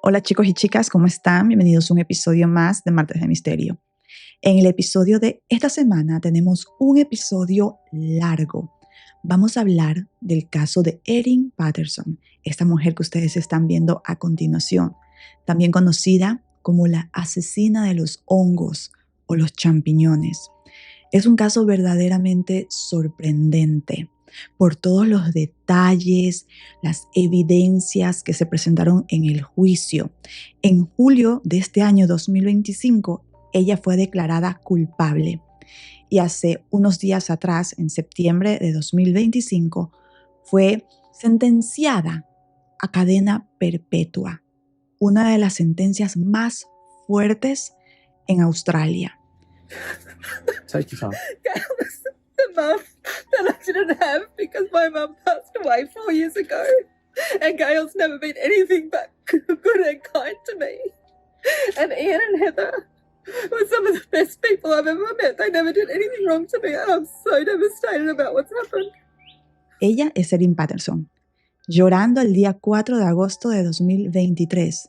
Hola chicos y chicas, ¿cómo están? Bienvenidos a un episodio más de Martes de Misterio. En el episodio de esta semana tenemos un episodio largo. Vamos a hablar del caso de Erin Patterson, esta mujer que ustedes están viendo a continuación, también conocida como la asesina de los hongos o los champiñones. Es un caso verdaderamente sorprendente por todos los detalles, las evidencias que se presentaron en el juicio. En julio de este año 2025, ella fue declarada culpable y hace unos días atrás, en septiembre de 2025, fue sentenciada a cadena perpetua, una de las sentencias más fuertes en Australia. Take your time. Gail was the mum that I didn't have because my mum passed away 4 years ago. And Gail's never been anything but good and kind to me. And Ian and Heather were some of the best people I've ever met. They never did anything wrong to me, and I'm so devastated about what's happened. Ella es Erin Patterson, llorando el día 4 de agosto de 2023.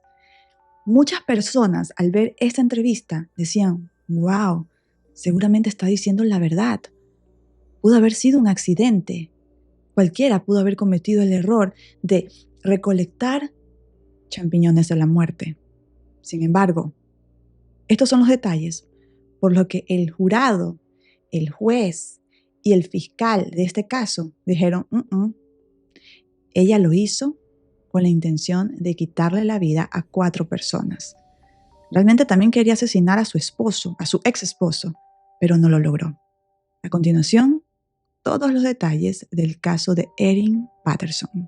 Muchas personas al ver esta entrevista decían, wow, seguramente está diciendo la verdad. Pudo haber sido un accidente. Cualquiera pudo haber cometido el error de recolectar champiñones de la muerte. Sin embargo, estos son los detalles por los que el jurado, el juez y el fiscal de este caso dijeron, ella lo hizo con la intención de quitarle la vida a 4 personas. Realmente también quería asesinar a su esposo, a su ex esposo, pero no lo logró. A continuación, todos los detalles del caso de Erin Patterson.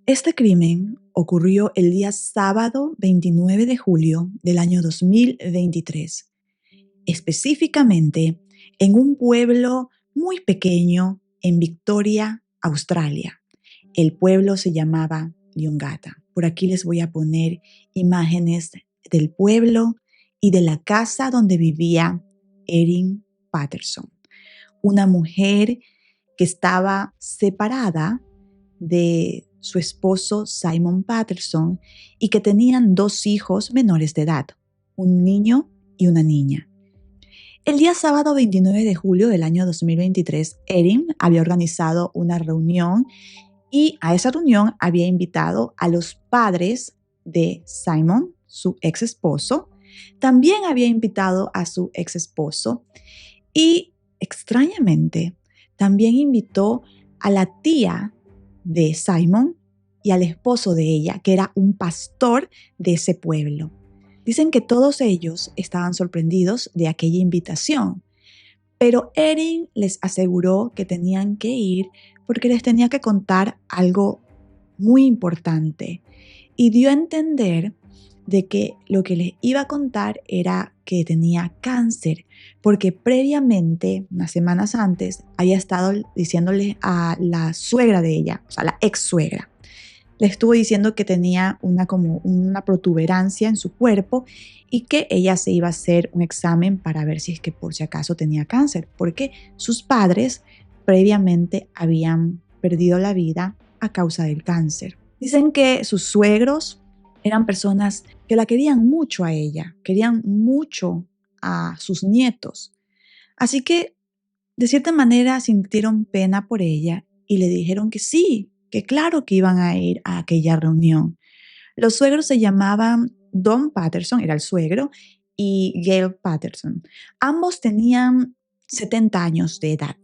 Este crimen ocurrió el día sábado 29 de julio del año 2023, específicamente en un pueblo muy pequeño en Victoria, Australia. El pueblo se llamaba Leongatha. Por aquí les voy a poner imágenes del pueblo y de la casa donde vivía Erin Patterson, una mujer que estaba separada de su esposo Simon Patterson y que tenían 2 hijos menores de edad, un niño y una niña. El día sábado 29 de julio del año 2023, Erin había organizado una reunión y a esa reunión había invitado a los padres de Simon, su ex esposo. También había invitado a su ex esposo y, extrañamente, también invitó a la tía de Simon y al esposo de ella, que era un pastor de ese pueblo. Dicen que todos ellos estaban sorprendidos de aquella invitación, pero Erin les aseguró que tenían que ir porque les tenía que contar algo muy importante y dio a entender de que lo que les iba a contar era que tenía cáncer, porque previamente, unas semanas antes, había estado diciéndole a la suegra de ella, o sea, la ex suegra, le estuvo diciendo que tenía una protuberancia en su cuerpo y que ella se iba a hacer un examen para ver si es que por si acaso tenía cáncer, porque sus padres previamente habían perdido la vida a causa del cáncer. Dicen que sus suegros eran personas que la querían mucho a ella, querían mucho a sus nietos. Así que, de cierta manera, sintieron pena por ella y le dijeron que sí, que claro que iban a ir a aquella reunión. Los suegros se llamaban Don Patterson, era el suegro, y Gail Patterson. Ambos tenían 70 años de edad.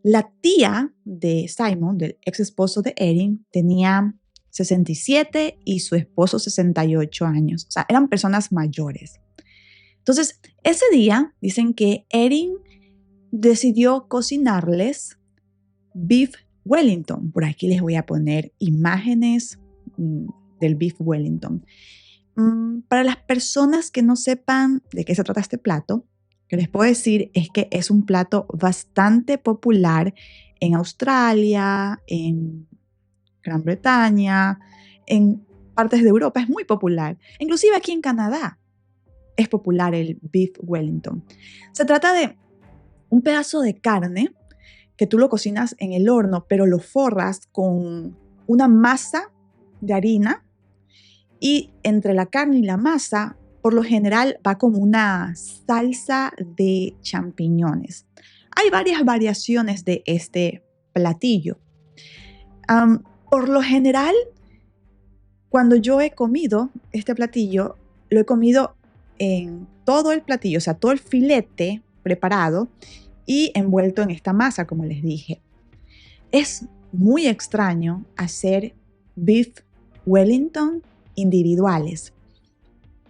La tía de Simon, del ex esposo de Erin, tenía 67 y su esposo 68 años. O sea, eran personas mayores. Entonces, ese día dicen que Erin decidió cocinarles beef Wellington. Por aquí les voy a poner imágenes del beef Wellington. Para las personas que no sepan de qué se trata este plato, que les puedo decir es que es un plato bastante popular en Australia, en Gran Bretaña, en partes de Europa, es muy popular. Inclusive aquí en Canadá es popular el beef Wellington. Se trata de un pedazo de carne que tú lo cocinas en el horno, pero lo forras con una masa de harina y entre la carne y la masa, por lo general, va como una salsa de champiñones. Hay varias variaciones de este platillo. Por lo general, cuando yo he comido este platillo, lo he comido en todo el platillo, o sea, todo el filete preparado y envuelto en esta masa, como les dije. Es muy extraño hacer beef Wellington individuales.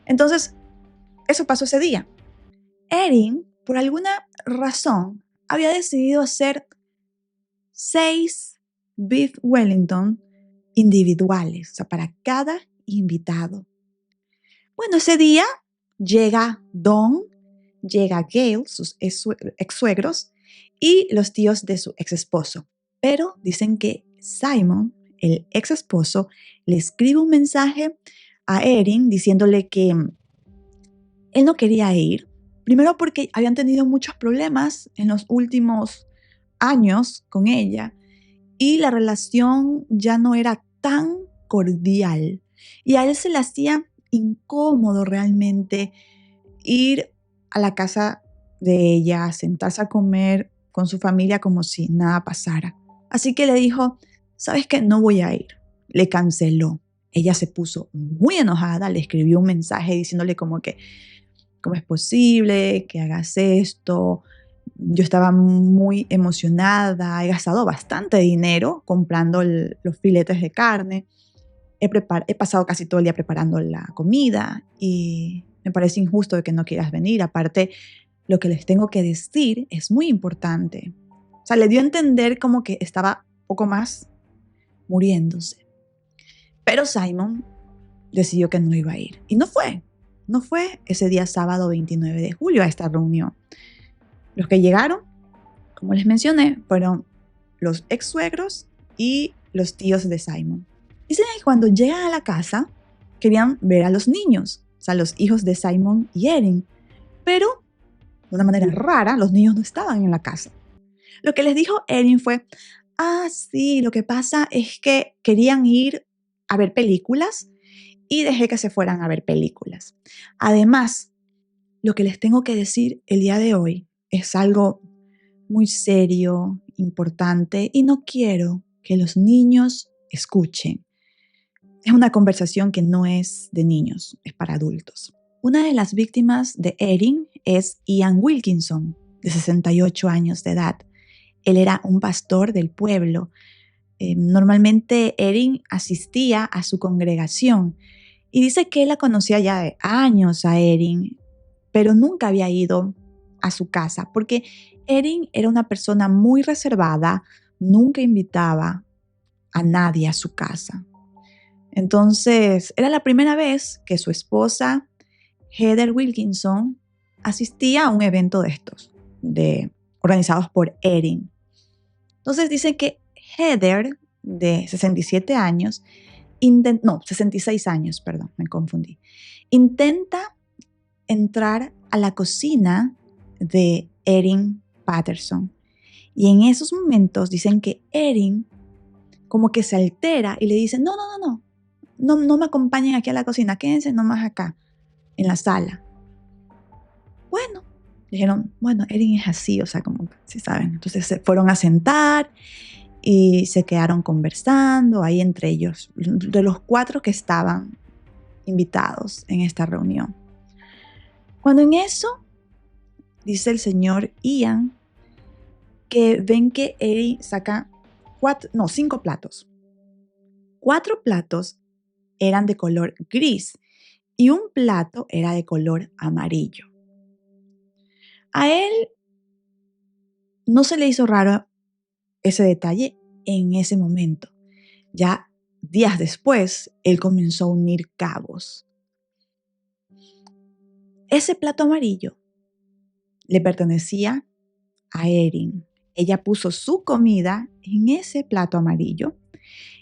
Entonces, eso pasó ese día. Erin, por alguna razón, había decidido hacer 6 beef Wellington individuales, o sea, para cada invitado. Bueno, ese día llega Don, llega Gail, sus ex-suegros, y los tíos de su ex-esposo. Pero dicen que Simon, el ex-esposo, le escribe un mensaje a Erin diciéndole que él no quería ir. Primero porque habían tenido muchos problemas en los últimos años con ella y la relación ya no era tan cordial. Y a él se le hacía incómodo realmente ir a la casa de ella, sentarse a comer con su familia como si nada pasara. Así que le dijo, ¿sabes qué? No voy a ir. Le canceló. Ella se puso muy enojada, le escribió un mensaje diciéndole como que, ¿cómo es posible que hagas esto? Yo estaba muy emocionada, he gastado bastante dinero comprando los filetes de carne. He pasado casi todo el día preparando la comida y me parece injusto de que no quieras venir. Aparte, lo que les tengo que decir es muy importante. O sea, le dio a entender como que estaba poco más muriéndose. Pero Simon decidió que no iba a ir. Y no fue ese día sábado 29 de julio a esta reunión. Los que llegaron, como les mencioné, fueron los ex-suegros y los tíos de Simon. Dicen que cuando llegan a la casa, querían ver a los niños, o sea, los hijos de Simon y Erin. Pero, de una manera rara, los niños no estaban en la casa. Lo que les dijo Erin fue, sí, lo que pasa es que querían ir a ver películas y dejé que se fueran a ver películas. Además, lo que les tengo que decir el día de hoy es algo muy serio, importante, y no quiero que los niños escuchen. Es una conversación que no es de niños, es para adultos. Una de las víctimas de Erin es Ian Wilkinson, de 68 años de edad. Él era un pastor del pueblo. Normalmente Erin asistía a su congregación y dice que él la conocía ya de años a Erin, pero nunca había ido a su casa porque Erin era una persona muy reservada, nunca invitaba a nadie a su casa. Entonces, era la primera vez que su esposa, Heather Wilkinson, asistía a un evento de estos, organizados por Erin. Entonces, dicen que Heather, de 67 años, 66 años, perdón, me confundí, intenta entrar a la cocina de Erin Patterson. Y en esos momentos dicen que Erin como que se altera y le dice, no me acompañen aquí a la cocina, quédense nomás acá, en la sala. Bueno, dijeron, Erin es así, o sea, como, si saben. Entonces se fueron a sentar y se quedaron conversando ahí entre ellos, de los 4 que estaban invitados en esta reunión. Cuando en eso, dice el señor Ian, que ven que Erin saca 5 platos. 4 platos eran de color gris y un plato era de color amarillo. A él no se le hizo raro ese detalle en ese momento. Ya días después, él comenzó a unir cabos. Ese plato amarillo le pertenecía a Erin. Ella puso su comida en ese plato amarillo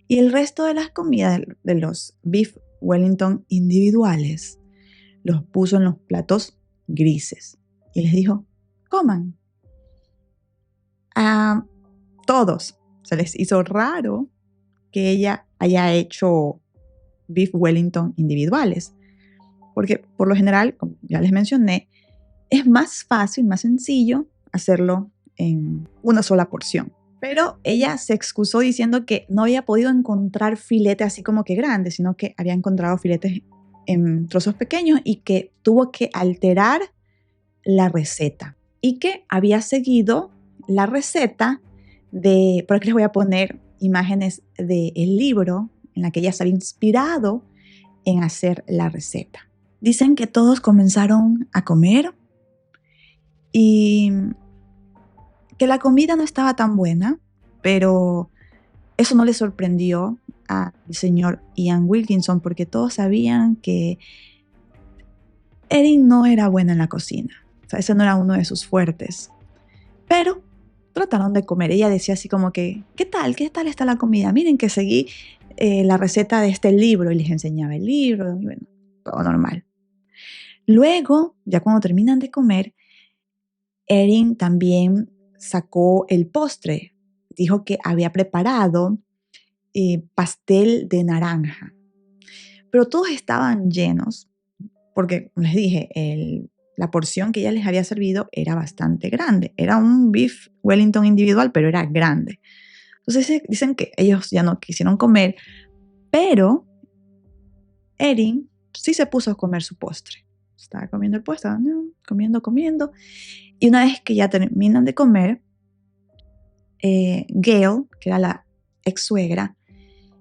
y el resto de las comidas de los beef Wellington individuales los puso en los platos grises y les dijo, coman. A todos se les hizo raro que ella haya hecho beef Wellington individuales, porque por lo general, como ya les mencioné, es más fácil, más sencillo hacerlo en una sola porción. Pero ella se excusó diciendo que no había podido encontrar filete así como que grande, sino que había encontrado filetes en trozos pequeños y que tuvo que alterar la receta y que había seguido la receta de, por aquí les voy a poner imágenes del libro en la que ella se había inspirado en hacer la receta. Dicen que todos comenzaron a comer y que la comida no estaba tan buena, pero eso no le sorprendió al señor Ian Wilkinson porque todos sabían que Erin no era buena en la cocina. O sea, ese no era uno de sus fuertes. Pero trataron de comer. Ella decía así como que, ¿qué tal? ¿Qué tal está la comida? Miren que seguí la receta de este libro y les enseñaba el libro. Y bueno, todo normal. Luego, ya cuando terminan de comer, Erin también sacó el postre. Dijo que había preparado pastel de naranja. Pero todos estaban llenos porque, como les dije, la porción que ella les había servido era bastante grande. Era un beef Wellington individual, pero era grande. Entonces dicen que ellos ya no quisieron comer, pero Erin sí se puso a comer su postre. Estaba comiendo el postre, comiendo. Y una vez que ya terminan de comer, Gail, que era la ex suegra,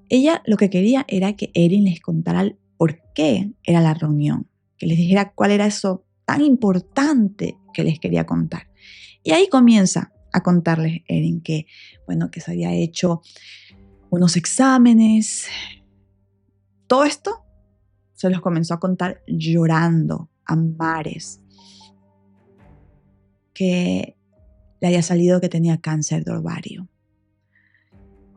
ella lo que quería era que Erin les contara el por qué era la reunión, que les dijera cuál era eso tan importante que les quería contar. Y ahí comienza a contarles Erin que, bueno, que se había hecho unos exámenes. Todo esto se los comenzó a contar llorando a mares, que le había salido que tenía cáncer de ovario.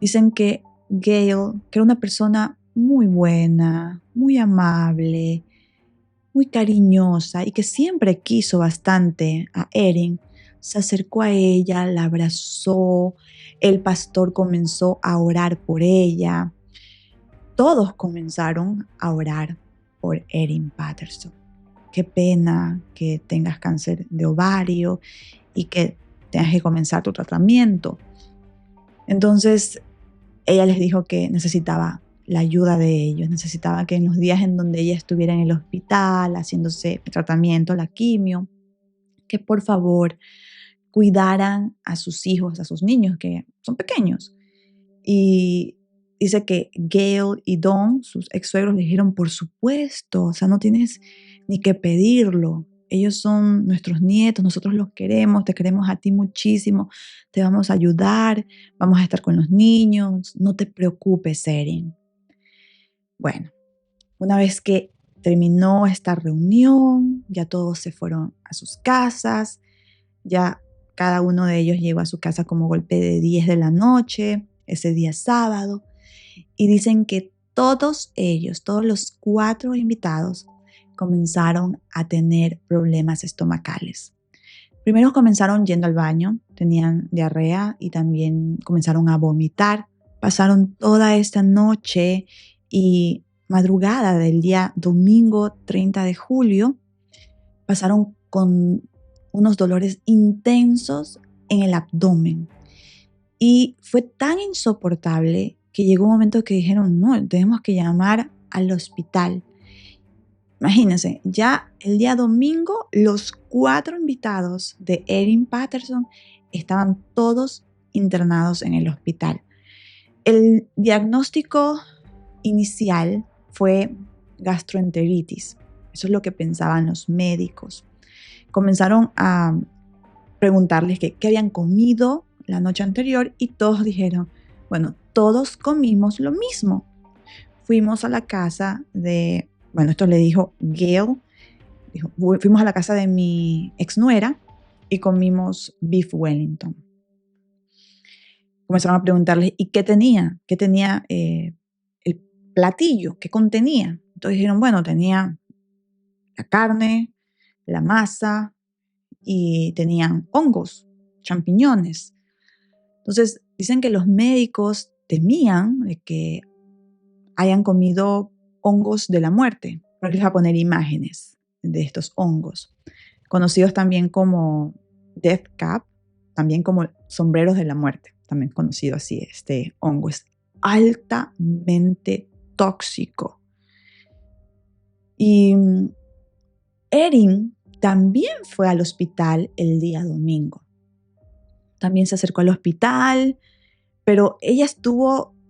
Dicen que Gail, que era una persona muy buena, muy amable, muy cariñosa y que siempre quiso bastante a Erin, se acercó a ella, la abrazó, el pastor comenzó a orar por ella. Todos comenzaron a orar por Erin Patterson. Qué pena que tengas cáncer de ovario y que tengas que comenzar tu tratamiento. Entonces, ella les dijo que necesitaba la ayuda de ellos, necesitaba que en los días en donde ella estuviera en el hospital haciéndose el tratamiento, la quimio, que por favor cuidaran a sus hijos, a sus niños que son pequeños. Y dice que Gail y Don, sus ex suegros, le dijeron, por supuesto, o sea, no tienes ni que pedirlo. Ellos son nuestros nietos, nosotros los queremos, te queremos a ti muchísimo, te vamos a ayudar, vamos a estar con los niños, no te preocupes, Erin. Bueno, una vez que terminó esta reunión, ya todos se fueron a sus casas, ya cada uno de ellos llegó a su casa como golpe de 10 de la noche, ese día sábado, y dicen que todos ellos, todos los 4 invitados, comenzaron a tener problemas estomacales. Primero comenzaron yendo al baño, tenían diarrea y también comenzaron a vomitar. Pasaron toda esta noche y madrugada del día domingo 30 de julio, pasaron con unos dolores intensos en el abdomen. Y fue tan insoportable que llegó un momento que dijeron, no, tenemos que llamar al hospital. Imagínense, ya el día domingo los 4 invitados de Erin Patterson estaban todos internados en el hospital. El diagnóstico inicial fue gastroenteritis. Eso es lo que pensaban los médicos. Comenzaron a preguntarles qué habían comido la noche anterior y todos dijeron, bueno, todos comimos lo mismo. Fuimos a la casa de, bueno, esto le dijo Gail, fuimos a la casa de mi exnuera y comimos beef Wellington. Comenzaron a preguntarles, ¿y qué tenía? ¿Qué tenía el platillo? ¿Qué contenía? Entonces dijeron, bueno, tenía la carne, la masa y tenían hongos, champiñones. Entonces dicen que los médicos temían de que hayan comido hongos de la muerte. Por aquí les voy a poner imágenes de estos hongos, conocidos también como Death Cap, también como sombreros de la muerte, también conocido así. Este hongo es altamente tóxico. Y Erin también fue al hospital el día domingo. También se acercó al hospital, pero ella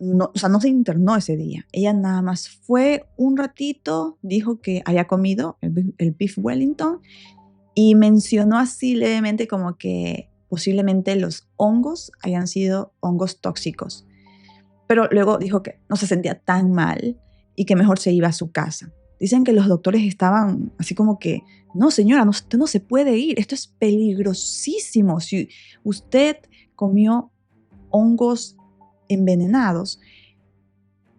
no se internó ese día. Ella nada más fue un ratito, dijo que había comido el beef Wellington y mencionó así levemente como que posiblemente los hongos hayan sido hongos tóxicos. Pero luego dijo que no se sentía tan mal y que mejor se iba a su casa. Dicen que los doctores estaban así como que, no señora, usted no se puede ir, esto es peligrosísimo. Si usted comió hongos envenenados,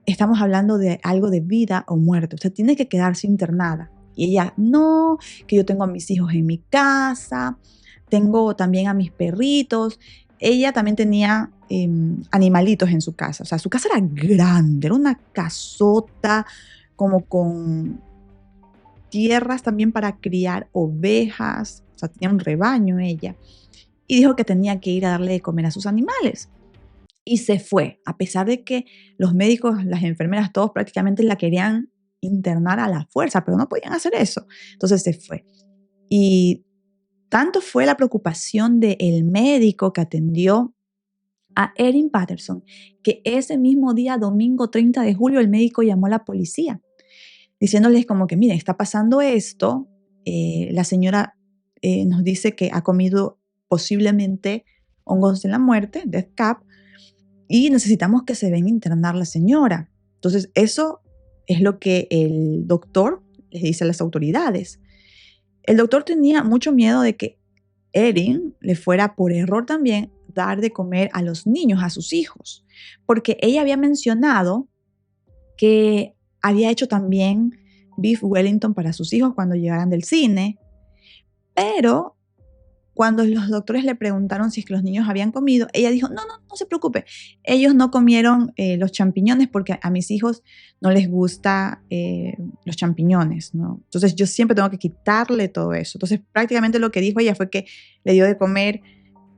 estamos hablando de algo de vida o muerte. Usted tiene que quedarse internada. Y ella, no, que yo tengo a mis hijos en mi casa, tengo también a mis perritos. Ella también tenía animalitos en su casa. O sea, su casa era grande, era una casota como con tierras también para criar ovejas. O sea, tenía un rebaño ella. Y dijo que tenía que ir a darle de comer a sus animales. Y se fue, a pesar de que los médicos, las enfermeras, todos prácticamente la querían internar a la fuerza, pero no podían hacer eso. Entonces se fue. Y tanto fue la preocupación del médico que atendió a Erin Patterson, que ese mismo día, domingo 30 de julio, el médico llamó a la policía, diciéndoles como que, miren, está pasando esto, la señora nos dice que ha comido posiblemente hongos de la muerte, Death Cap, y necesitamos que se venga a internar la señora. Entonces, eso es lo que el doctor les dice a las autoridades. El doctor tenía mucho miedo de que Erin le fuera por error también dar de comer a los niños, a sus hijos, porque ella había mencionado que había hecho también beef Wellington para sus hijos cuando llegaran del cine, pero cuando los doctores le preguntaron si es que los niños habían comido, ella dijo, no se preocupe, ellos no comieron los champiñones porque a mis hijos no les gusta los champiñones, ¿no? Entonces yo siempre tengo que quitarle todo eso. Entonces prácticamente lo que dijo ella fue que le dio de comer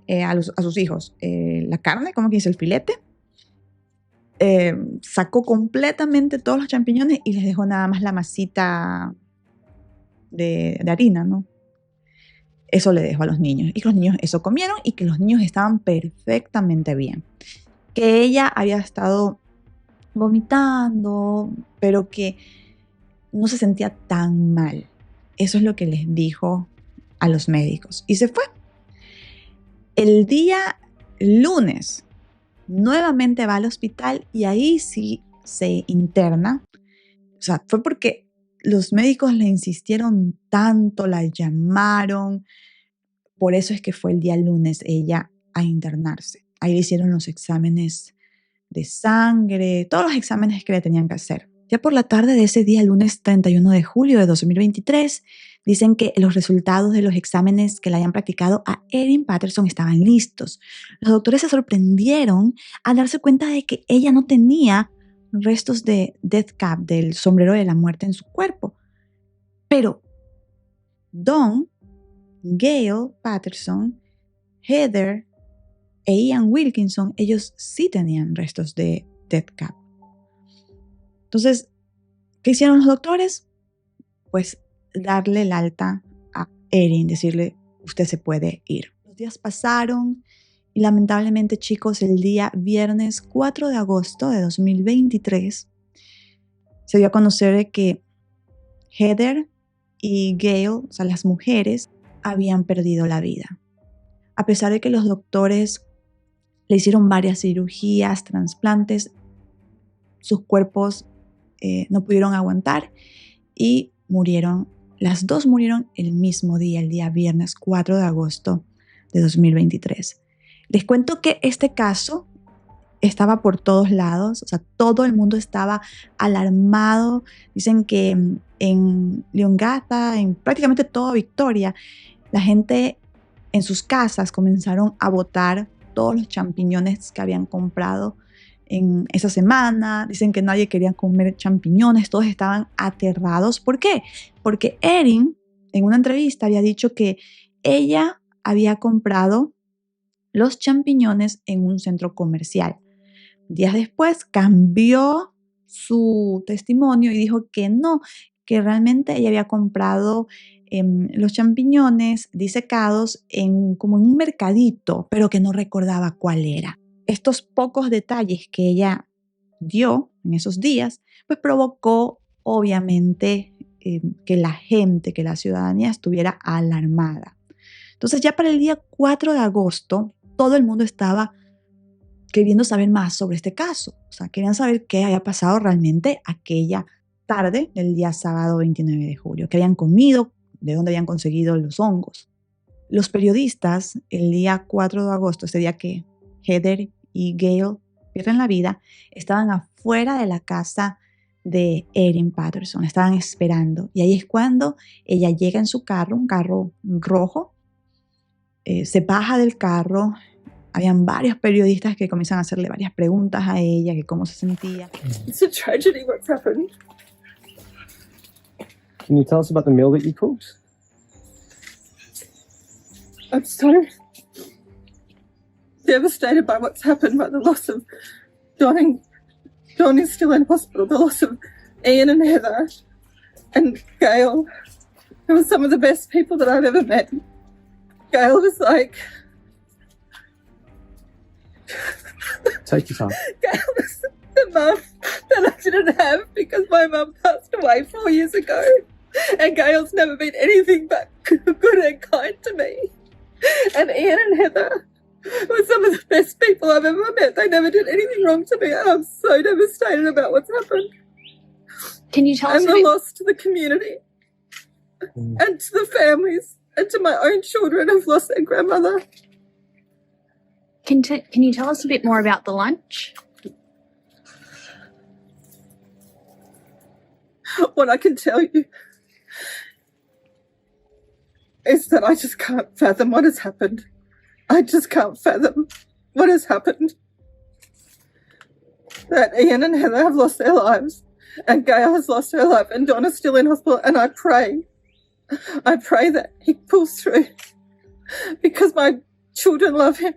a sus hijos la carne, como que dice, el filete, sacó completamente todos los champiñones y les dejó nada más la masita de harina, ¿no? Eso le dejó a los niños y que los niños eso comieron y que los niños estaban perfectamente bien. Que ella había estado vomitando, pero que no se sentía tan mal. Eso es lo que les dijo a los médicos y se fue. El día lunes nuevamente va al hospital y ahí sí se interna. O sea, fue porque los médicos le insistieron tanto, la llamaron. Por eso es que fue el día lunes ella a internarse. Ahí le hicieron los exámenes de sangre, todos los exámenes que le tenían que hacer. Ya por la tarde de ese día, lunes 31 de julio de 2023, dicen que los resultados de los exámenes que le hayan practicado a Erin Patterson estaban listos. Los doctores se sorprendieron al darse cuenta de que ella no tenía restos de Death Cap, del sombrero de la muerte en su cuerpo. Pero Dawn, Gail Patterson, Heather e Ian Wilkinson, ellos sí tenían restos de Death Cap. Entonces, ¿qué hicieron los doctores? Pues darle el alta a Erin, decirle, usted se puede ir. Los días pasaron y lamentablemente, chicos, el día viernes 4 de agosto de 2023 se dio a conocer que Heather y Gail, o sea, las mujeres, habían perdido la vida. A pesar de que los doctores le hicieron varias cirugías, trasplantes, sus cuerpos no pudieron aguantar y murieron. Las dos murieron el mismo día, el día viernes 4 de agosto de 2023. Les cuento que este caso estaba por todos lados, o sea, todo el mundo estaba alarmado. Dicen que en Leongatha, en prácticamente toda Victoria, la gente en sus casas comenzaron a botar todos los champiñones que habían comprado en esa semana. Dicen que nadie quería comer champiñones, todos estaban aterrados. ¿Por qué? Porque Erin en una entrevista había dicho que ella había comprado los champiñones en un centro comercial. Días después cambió su testimonio y dijo que no, que realmente ella había comprado los champiñones disecados como en un mercadito, pero que no recordaba cuál era. Estos pocos detalles que ella dio en esos días, pues provocó obviamente que la gente, que la ciudadanía estuviera alarmada. Entonces ya para el día 4 de agosto, todo el mundo estaba queriendo saber más sobre este caso. O sea, querían saber qué había pasado realmente aquella tarde del día sábado 29 de julio, qué habían comido, de dónde habían conseguido los hongos. Los periodistas, el día 4 de agosto, ese día que Heather y Gail pierden la vida, estaban afuera de la casa de Erin Patterson, estaban esperando. Y ahí es cuando ella llega en su carro, un carro rojo, se baja del carro. Habían varios periodistas que comienzan a hacerle varias preguntas a ella, que cómo se sentía. It's a tragedy what's happened. Can you tell us about the meal that you cooked? I'm so devastated by what's happened, by the loss of Don. Don is still in hospital. The loss of Ian and Heather and Gail, who were some of the best people that I've ever met. Gail was like... Take your time. Gail was the mum that I didn't have because my mum passed away 4 years ago. And Gail's never been anything but good and kind to me. And Ian and Heather were some of the best people I've ever met. They never did anything wrong to me, and I'm so devastated about what's happened. Can you tell us And a the bit, loss to the community and to the families and to my own children who've lost their grandmother. can you tell us a bit more about the lunch? What I can tell you is that I just can't fathom what has happened. I just can't fathom what has happened. That Ian and Heather have lost their lives, and Gail has lost her life, and Donna's still in hospital, and I pray that he pulls through because my children love him.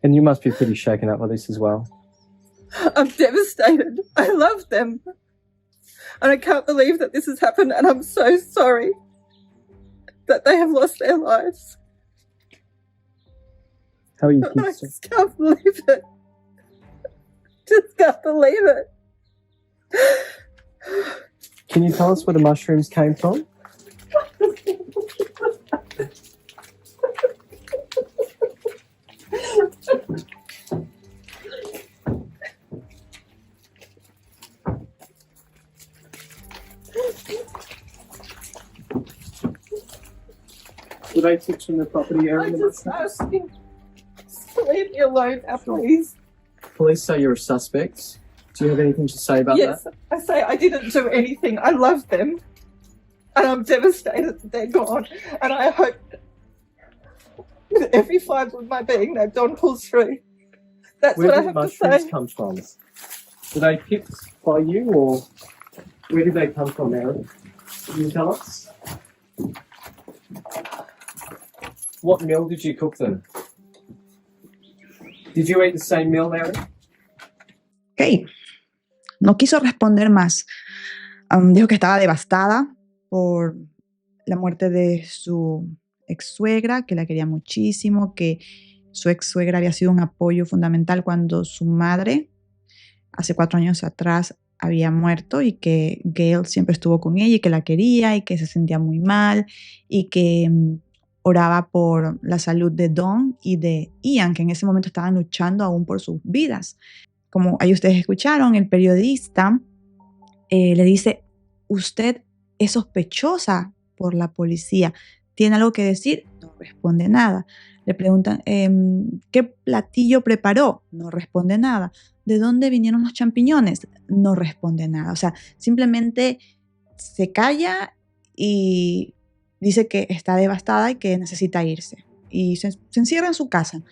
And you must be pretty shaken up by this as well. I'm devastated. I love them. And I can't believe that this has happened, and I'm so sorry that they have lost their lives. How are you I kids? just can't believe it. Just can't believe it. Can you tell us where the mushrooms came from? Were they tips from the property area? I'm just asking. Just leave me alone now, please. Police say you're a suspect. Do you have anything to say about Yes, that? I say I didn't do anything. I love them. And I'm devastated that they're gone. And I hope with every fibre of my being that Don pulls through. That's Where what I did the have to mushrooms say. come from? Were they picked by you, or where did they come from, Mary? Can you tell us? What meal did you cook them? Did you eat the same meal, Mary? Ok, no quiso responder más. Dijo que estaba devastada por la muerte de su ex suegra, que la quería muchísimo, que su ex suegra había sido un apoyo fundamental cuando su madre, hace 4 años atrás, había muerto, y que Gail siempre estuvo con ella y que la quería y que se sentía muy mal y que oraba por la salud de Don y de Ian, que en ese momento estaban luchando aún por sus vidas. Como ahí ustedes escucharon, el periodista le dice: usted es sospechosa por la policía, ¿tiene algo que decir? No responde nada. Le preguntan: ¿qué platillo preparó? No responde nada. ¿De dónde vinieron los champiñones? No responde nada. O sea, simplemente se calla y dice que está devastada y que necesita irse. Y se encierra en su casa.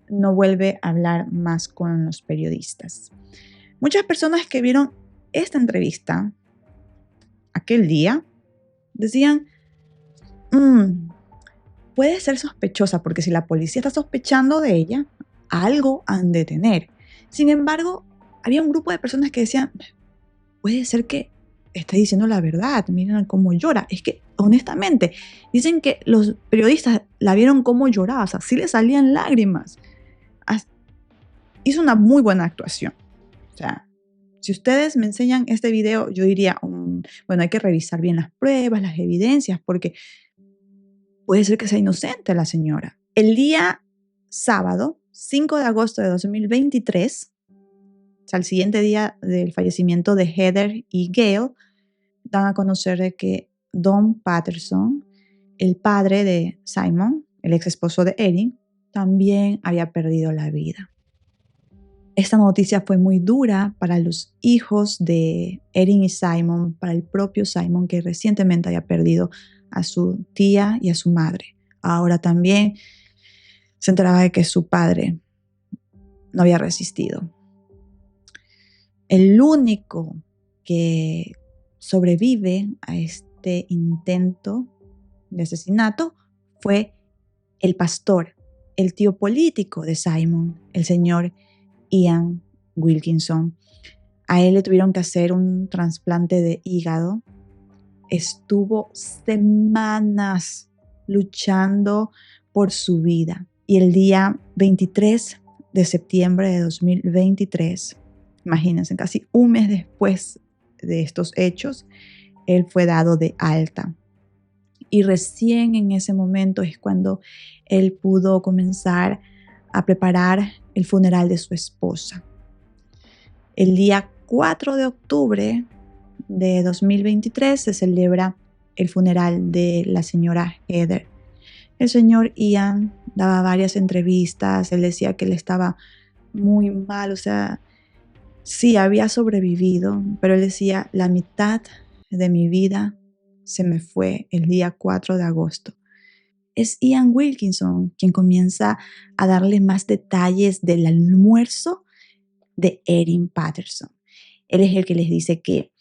no vuelve a hablar más con los periodistas. Muchas personas que vieron esta entrevista aquel día decían, puede ser sospechosa porque si la policía está sospechando de ella, algo han de tener. Sin embargo, había un grupo de personas que decían, puede ser que está diciendo la verdad, miren cómo llora. Es que, honestamente, dicen que los periodistas la vieron cómo lloraba, o sea, sí le salían lágrimas. Hizo una muy buena actuación. O sea, si ustedes me enseñan este video, yo diría, bueno, hay que revisar bien las pruebas, las evidencias, porque puede ser que sea inocente la señora. El día sábado, 5 de agosto de 2023, o sea, el siguiente día del fallecimiento de Heather y Gail, dan a conocer de que Don Patterson, el padre de Simon, el ex esposo de Erin, también había perdido la vida. Esta noticia fue muy dura para los hijos de Erin y Simon, para el propio Simon, que recientemente había perdido a su tía y a su madre. Ahora también se enteraba de que su padre no había resistido. El único que sobrevive a este intento de asesinato fue el pastor, el tío político de Simon, el señor Ian Wilkinson. A él le tuvieron que hacer un trasplante de hígado. Estuvo semanas luchando por su vida. Y el día 23 de septiembre de 2023, imagínense, casi un mes después de estos hechos, él fue dado de alta. Y recién en ese momento es cuando él pudo comenzar a preparar el funeral de su esposa. El día 4 de octubre de 2023 se celebra el funeral de la señora Heather. El señor Ian daba varias entrevistas, él decía que él estaba muy mal, o sea, sí había sobrevivido, pero él decía, la mitad de mi vida se me fue el día 4 de agosto. Es Ian Wilkinson quien comienza a darle más detalles del almuerzo de Erin Patterson. Él es el que les dice que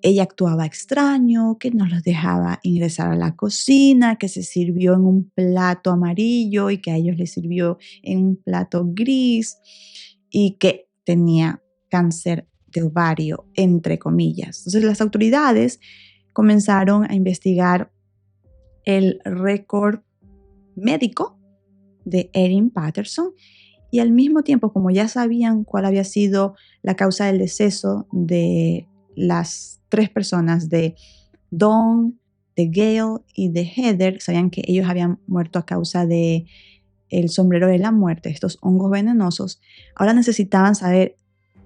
ella actuaba extraño, que no los dejaba ingresar a la cocina, que se sirvió en un plato amarillo y que a ellos les sirvió en un plato gris y que tenía cáncer de ovario, entre comillas. Entonces las autoridades comenzaron a investigar el récord médico de Erin Patterson y al mismo tiempo, como ya sabían cuál había sido la causa del deceso de las 3 personas, de Dawn, de Gail y de Heather, sabían que ellos habían muerto a causa de el sombrero de la muerte, estos hongos venenosos. Ahora necesitaban saber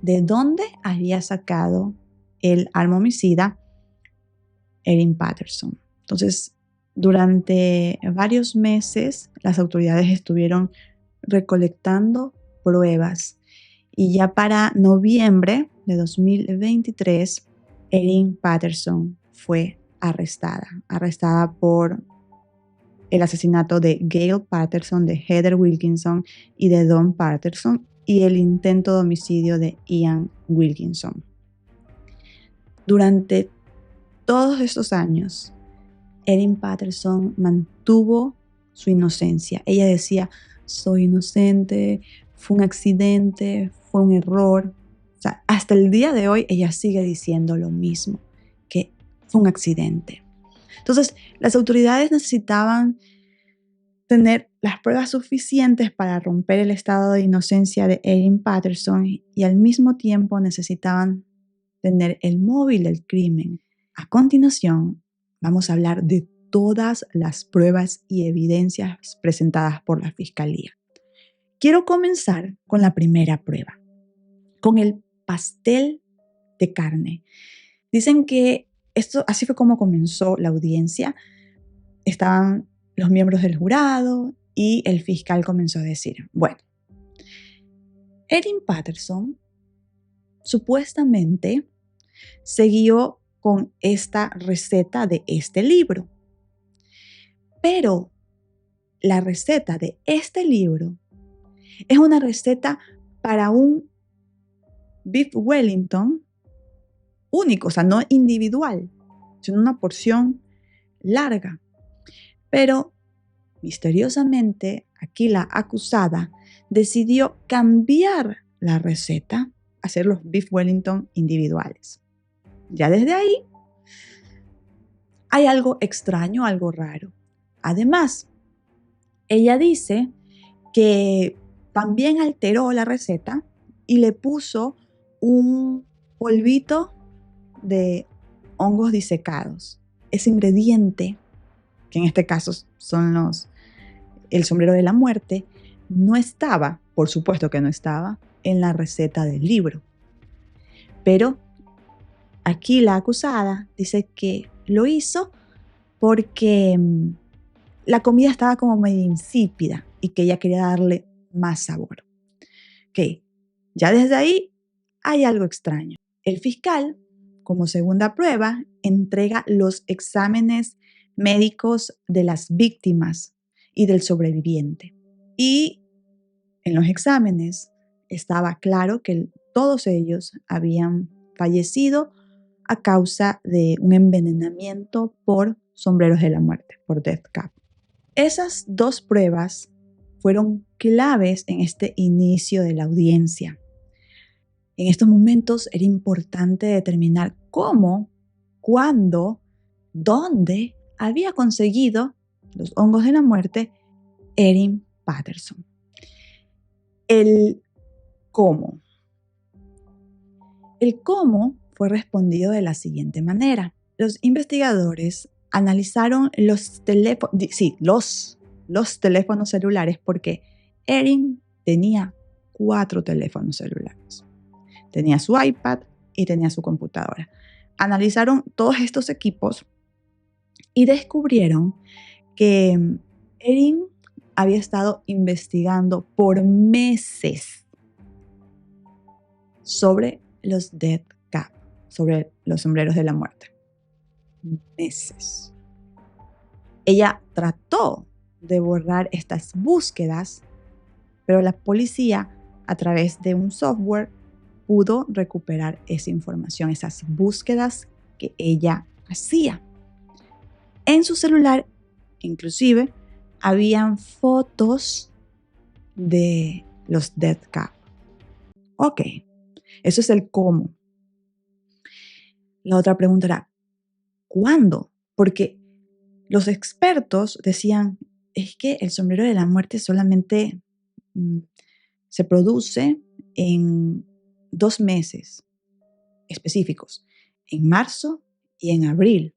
de dónde había sacado el arma homicida Erin Patterson. Entonces, durante varios meses, las autoridades estuvieron recolectando pruebas y ya para noviembre de 2023, Erin Patterson fue arrestada por el asesinato de Gail Patterson, de Heather Wilkinson y de Don Patterson y el intento de homicidio de Ian Wilkinson. Durante todos estos años, Erin Patterson mantuvo su inocencia. Ella decía, soy inocente, fue un accidente, fue un error. O sea, hasta el día de hoy ella sigue diciendo lo mismo, que fue un accidente. Entonces, las autoridades necesitaban tener las pruebas suficientes para romper el estado de inocencia de Erin Patterson y al mismo tiempo necesitaban tener el móvil del crimen. A continuación, vamos a hablar de todas las pruebas y evidencias presentadas por la Fiscalía. Quiero comenzar con la primera prueba, con el pastel de carne. Dicen que esto así fue como comenzó la audiencia. Estaban los miembros del jurado y el fiscal comenzó a decir, bueno, Erin Patterson supuestamente se guió con esta receta de este libro, pero la receta de este libro Es una receta para un beef Wellington único, o sea, no individual, sino una porción larga. Pero misteriosamente, aquí la acusada decidió cambiar la receta, hacer los beef Wellington individuales. Ya desde ahí hay algo extraño, algo raro. Además, ella dice que también alteró la receta y le puso un polvito de hongos disecados. Ese ingrediente, que en este caso son el sombrero de la muerte, no estaba, por supuesto que no estaba, en la receta del libro. Pero aquí la acusada dice que lo hizo porque la comida estaba como medio insípida y que ella quería darle más sabor. Ok, ya desde ahí hay algo extraño. El fiscal, como segunda prueba, entrega los exámenes médicos de las víctimas y del sobreviviente. Y en los exámenes estaba claro que todos ellos habían fallecido a causa de un envenenamiento por sombreros de la muerte, por Death Cap. Esas dos pruebas fueron claves en este inicio de la audiencia. En estos momentos era importante determinar cómo, cuándo, dónde había conseguido los hongos de la muerte Erin Patterson. El cómo. El cómo fue respondido de la siguiente manera. Los investigadores analizaron los teléfonos celulares porque Erin tenía 4 teléfonos celulares. Tenía su iPad y tenía su computadora. Analizaron todos estos equipos y descubrieron que Erin había estado investigando por meses sobre los Death Cap, sobre los sombreros de la muerte. Meses. Ella trató de borrar estas búsquedas, pero la policía, a través de un software, pudo recuperar esa información, esas búsquedas que ella hacía. En su celular, inclusive, habían fotos de los Death Cap. Ok, eso es el cómo. La otra pregunta era, ¿cuándo? Porque los expertos decían, es que el sombrero de la muerte solamente se produce en 2 meses específicos, en marzo y en abril.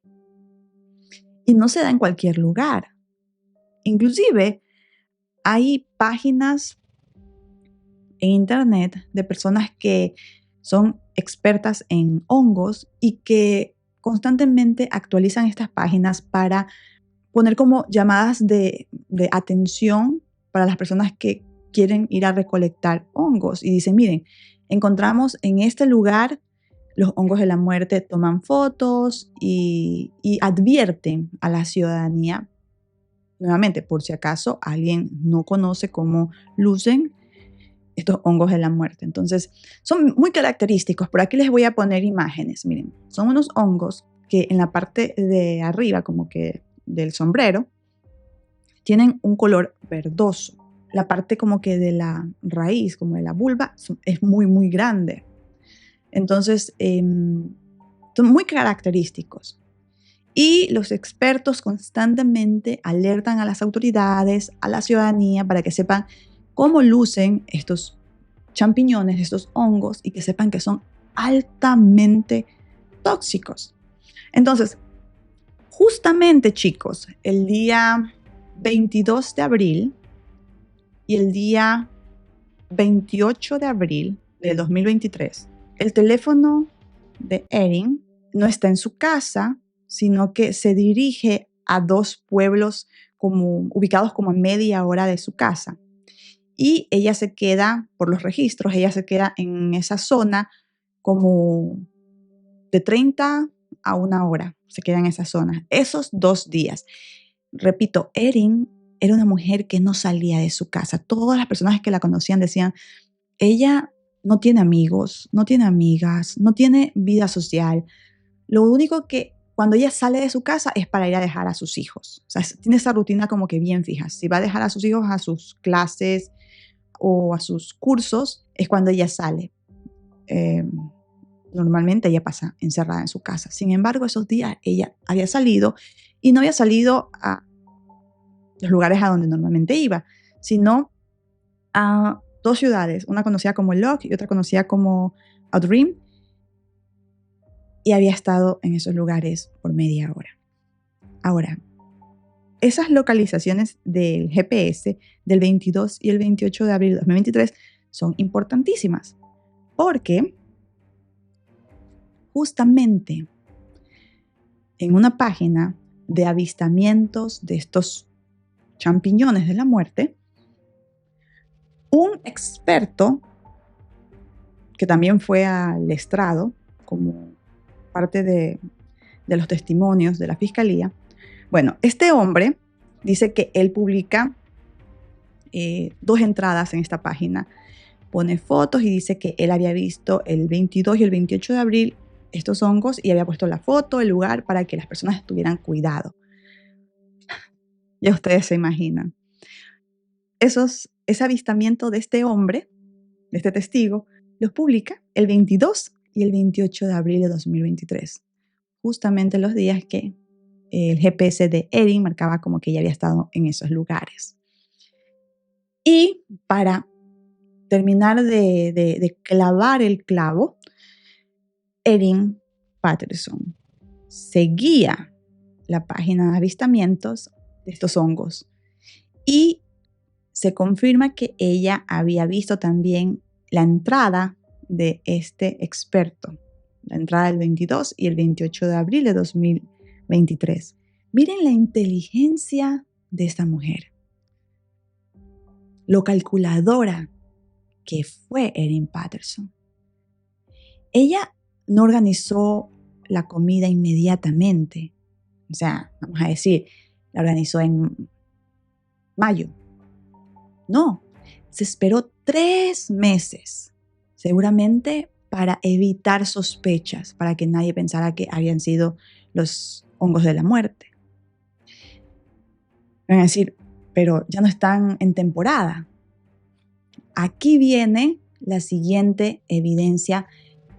Y no se da en cualquier lugar. Inclusive, hay páginas en internet de personas que son expertas en hongos y que constantemente actualizan estas páginas para poner como llamadas de atención para las personas que quieren ir a recolectar hongos. Y dicen, miren, encontramos en este lugar los hongos de la muerte, toman fotos y advierten a la ciudadanía, nuevamente, por si acaso alguien no conoce cómo lucen estos hongos de la muerte. Entonces, son muy característicos. Por aquí les voy a poner imágenes. Miren, son unos hongos que en la parte de arriba, como que del sombrero, tienen un color verdoso. La parte como que de la raíz, como de la vulva, es muy, muy grande. Entonces, son muy característicos. Y los expertos constantemente alertan a las autoridades, a la ciudadanía, para que sepan cómo lucen estos champiñones, estos hongos, y que sepan que son altamente tóxicos. Entonces, justamente, chicos, el día 22 de abril y el día 28 de abril del 2023, el teléfono de Erin no está en su casa, sino que se dirige a 2 pueblos ubicados como a media hora de su casa. Y ella se queda, por los registros, ella se queda en esa zona como de 30 a 1 hora. Se queda en esa zona, esos 2 días. Repito, Erin era una mujer que no salía de su casa. Todas las personas que la conocían decían, ella no tiene amigos, no tiene amigas, no tiene vida social. Lo único que cuando ella sale de su casa es para ir a dejar a sus hijos. O sea, tiene esa rutina como que bien fija. Si va a dejar a sus hijos a sus clases o a sus cursos, es cuando ella sale. Normalmente ella pasa encerrada en su casa. Sin embargo, esos días ella había salido y no había salido a los lugares a donde normalmente iba, sino a 2 ciudades, una conocida como Locke y otra conocida como Outream, y había estado en esos lugares por media hora. Ahora, esas localizaciones del GPS del 22 y el 28 de abril de 2023 son importantísimas porque justamente en una página de avistamientos de estos champiñones de la muerte, un experto que también fue al estrado como parte de los testimonios de la fiscalía. Bueno, este hombre dice que él publica 2 entradas en esta página, pone fotos y dice que él había visto el 22 y el 28 de abril estos hongos y había puesto la foto, el lugar para que las personas tuvieran cuidado. Ya ustedes se imaginan. Ese avistamiento de este hombre, de este testigo, los publica el 22 y el 28 de abril de 2023, justamente los días que el GPS de Erin marcaba como que ella había estado en esos lugares. Y para terminar de clavar el clavo, Erin Patterson seguía la página de avistamientos de estos hongos y se confirma que ella había visto también la entrada de este experto, la entrada del 22 y el 28 de abril de 2023. Miren la inteligencia de esta mujer, lo calculadora que fue Erin Patterson. Ella no organizó la comida inmediatamente, o sea, vamos a decir, la organizó en mayo. No, se esperó 3 meses, seguramente para evitar sospechas, para que nadie pensara que habían sido los hongos de la muerte. Van a decir, pero ya no están en temporada. Aquí viene la siguiente evidencia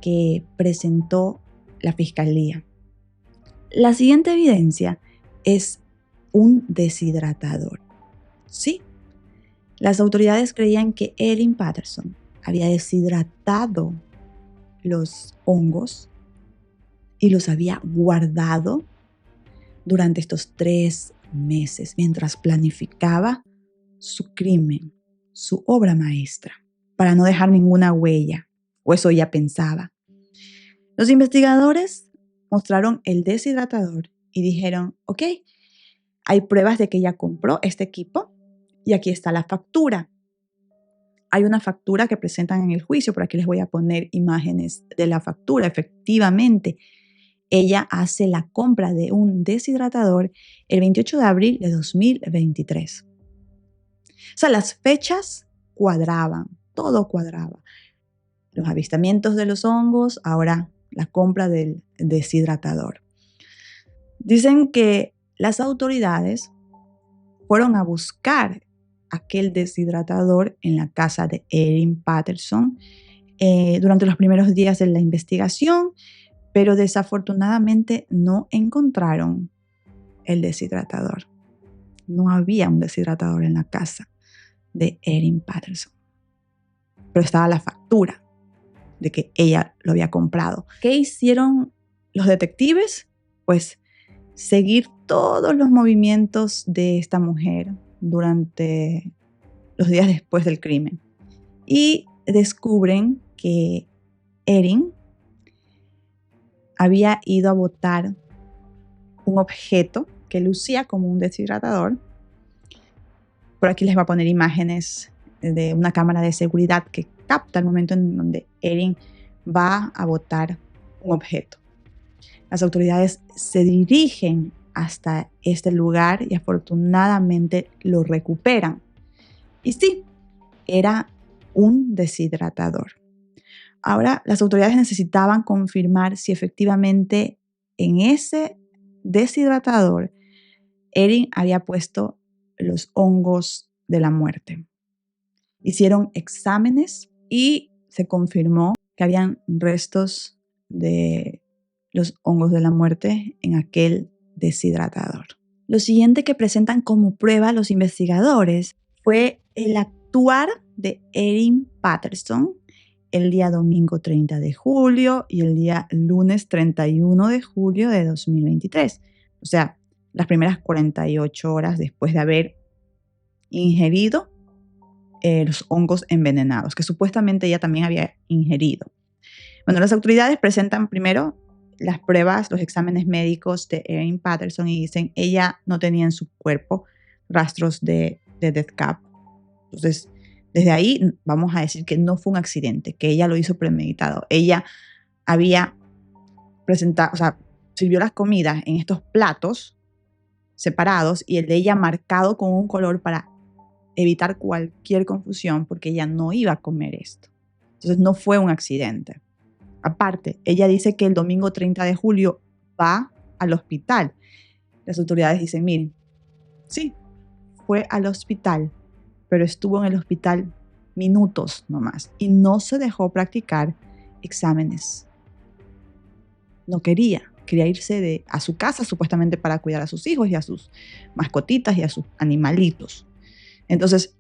que presentó la fiscalía. La siguiente evidencia es un deshidratador. Sí, las autoridades creían que Erin Patterson había deshidratado los hongos y los había guardado durante estos 3 meses mientras planificaba su crimen, su obra maestra, para no dejar ninguna huella, o eso ella pensaba. Los investigadores mostraron el deshidratador y dijeron, ok, hay pruebas de que ella compró este equipo y aquí está la factura. Hay una factura que presentan en el juicio, por aquí les voy a poner imágenes de la factura. Efectivamente, ella hace la compra de un deshidratador el 28 de abril de 2023. O sea, las fechas cuadraban, todo cuadraba. Los avistamientos de los hongos, ahora la compra del deshidratador. Dicen que las autoridades fueron a buscar aquel deshidratador en la casa de Erin Patterson durante los primeros días de la investigación, pero desafortunadamente no encontraron el deshidratador. No había un deshidratador en la casa de Erin Patterson, pero estaba la factura de que ella lo había comprado. ¿Qué hicieron los detectives? Pues seguir todos los movimientos de esta mujer durante los días después del crimen. Y descubren que Erin había ido a botar un objeto que lucía como un deshidratador. Por aquí les voy a poner imágenes de una cámara de seguridad que capta el momento en donde Erin va a botar un objeto. Las autoridades se dirigen hasta este lugar y afortunadamente lo recuperan. Y sí, era un deshidratador. Ahora, las autoridades necesitaban confirmar si efectivamente en ese deshidratador Erin había puesto los hongos de la muerte. Hicieron exámenes y se confirmó que habían restos de los hongos de la muerte en aquel deshidratador. Lo siguiente que presentan como prueba los investigadores fue el actuar de Erin Patterson el día domingo 30 de julio y el día lunes 31 de julio de 2023. O sea, las primeras 48 horas después de haber ingerido los hongos envenenados, que supuestamente ella también había ingerido. Bueno, las autoridades presentan primero las pruebas, los exámenes médicos de Erin Patterson y dicen ella no tenía en su cuerpo rastros de Death Cab. Entonces, desde ahí vamos a decir que no fue un accidente, que ella lo hizo premeditado. Ella había presentado, o sea, sirvió las comidas en estos platos separados y el de ella marcado con un color para evitar cualquier confusión porque ella no iba a comer esto. Entonces no fue un accidente. Aparte, ella dice que el domingo 30 de julio va al hospital. Las autoridades dicen, miren, sí, fue al hospital, pero estuvo en el hospital minutos nomás y no se dejó practicar exámenes. No quería irse a su casa supuestamente para cuidar a sus hijos y a sus mascotitas y a sus animalitos. Entonces,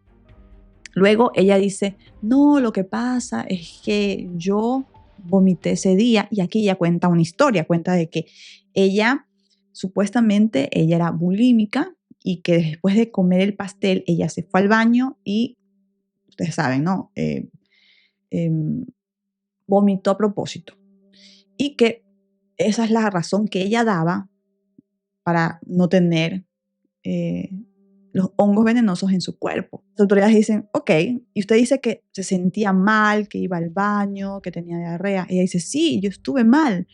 luego ella dice, no, lo que pasa es que yo vomité ese día y aquí ella cuenta una historia, cuenta de que ella, supuestamente, ella era bulímica y que después de comer el pastel, ella se fue al baño y, ustedes saben, ¿no? Vomitó a propósito. Y que esa es la razón que ella daba para no tener los hongos venenosos en su cuerpo. Las autoridades dicen, ok, y usted dice que se sentía mal, que iba al baño, que tenía diarrea. Ella dice, sí, yo estuve mal.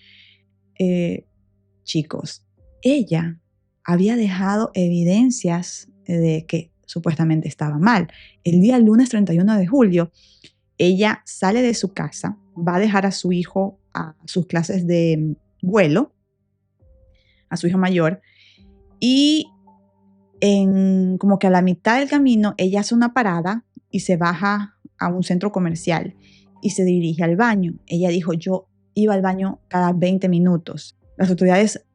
Chicos, ella había dejado evidencias de que supuestamente estaba mal. El día lunes 31 de julio, ella sale de su casa, va a dejar a su hijo a sus clases de vuelo, a su hijo mayor, y como que a la mitad del camino, ella hace una parada y se baja a un centro comercial y se dirige al baño. Ella dijo, yo iba al baño cada 20 minutos. Las autoridades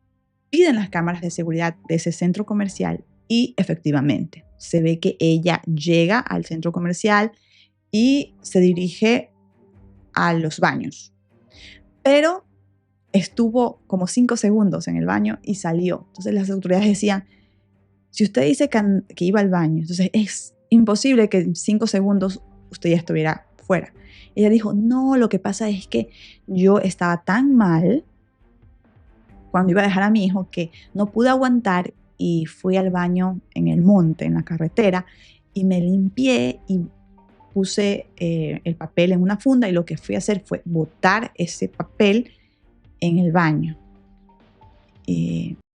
piden las cámaras de seguridad de ese centro comercial y efectivamente se ve que ella llega al centro comercial y se dirige a los baños. Pero estuvo como 5 segundos en el baño y salió. Entonces las autoridades decían, si usted dice que iba al baño, entonces es imposible que en 5 segundos usted ya estuviera fuera. Ella dijo, no, lo que pasa es que yo estaba tan mal cuando iba a dejar a mi hijo que no pude aguantar y fui al baño en el monte, en la carretera, y me limpié y puse el papel en una funda y lo que fui a hacer fue botar ese papel en el baño.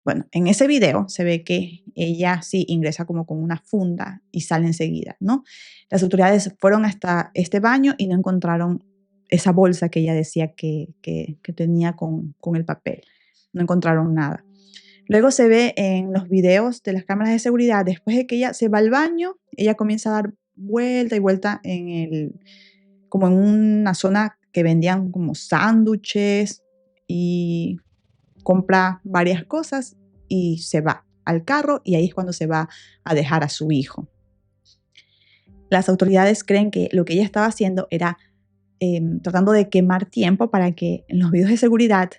Bueno, en ese video se ve que ella sí ingresa como con una funda y sale enseguida, ¿no? Las autoridades fueron hasta este baño y no encontraron esa bolsa que ella decía que tenía con el papel. No encontraron nada. Luego se ve en los videos de las cámaras de seguridad, después de que ella se va al baño, ella comienza a dar vuelta y vuelta como en una zona que vendían como sándwiches y compra varias cosas y se va al carro y ahí es cuando se va a dejar a su hijo. Las autoridades creen que lo que ella estaba haciendo era tratando de quemar tiempo para que en los videos de seguridad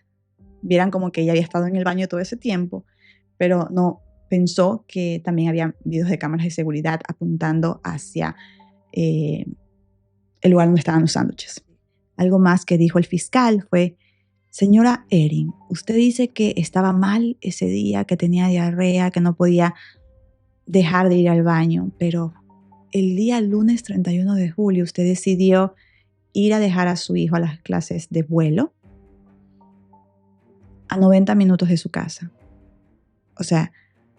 vieran como que ella había estado en el baño todo ese tiempo, pero no pensó que también había videos de cámaras de seguridad apuntando hacia el lugar donde estaban los sándwiches. Algo más que dijo el fiscal fue, señora Erin, usted dice que estaba mal ese día, que tenía diarrea, que no podía dejar de ir al baño, pero el día lunes 31 de julio usted decidió ir a dejar a su hijo a las clases de vuelo a 90 minutos de su casa. O sea,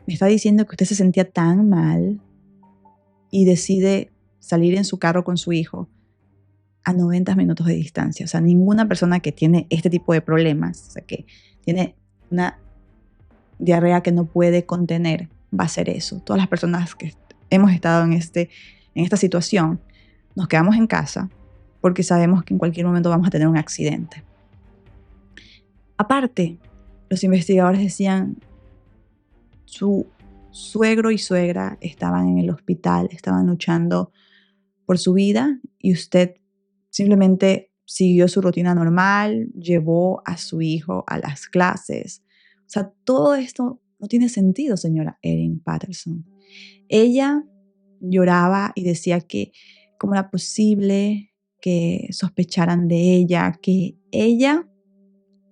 me está diciendo que usted se sentía tan mal y decide salir en su carro con su hijo a 90 minutos de distancia. O sea, ninguna persona que tiene este tipo de problemas, o sea, que tiene una diarrea que no puede contener, va a hacer eso. Todas las personas que hemos estado en esta situación, nos quedamos en casa porque sabemos que en cualquier momento vamos a tener un accidente. Aparte, los investigadores decían, su suegro y suegra estaban en el hospital, estaban luchando por su vida y usted simplemente siguió su rutina normal, llevó a su hijo a las clases. O sea, todo esto no tiene sentido, señora Erin Patterson. Ella lloraba y decía que cómo era posible que sospecharan de ella, que ella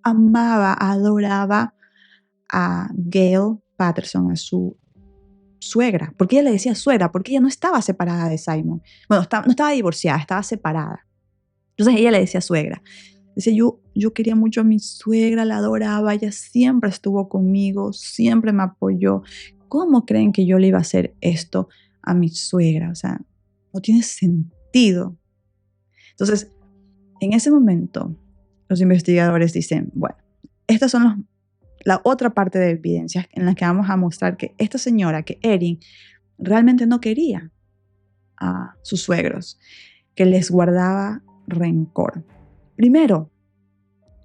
amaba, adoraba a Gail Patterson, a su suegra. ¿Por qué ella le decía suegra? Porque ella no estaba separada de Simon. Bueno, no estaba divorciada, estaba separada. Entonces ella le decía suegra. Dice, yo quería mucho a mi suegra, la adoraba, ella siempre estuvo conmigo, siempre me apoyó. ¿Cómo creen que yo le iba a hacer esto a mi suegra? O sea, no tiene sentido. Entonces, en ese momento, los investigadores dicen, bueno, estas son la otra parte de evidencias en la que vamos a mostrar que esta señora, que Erin, realmente no quería a sus suegros, que les guardaba rencor. Primero,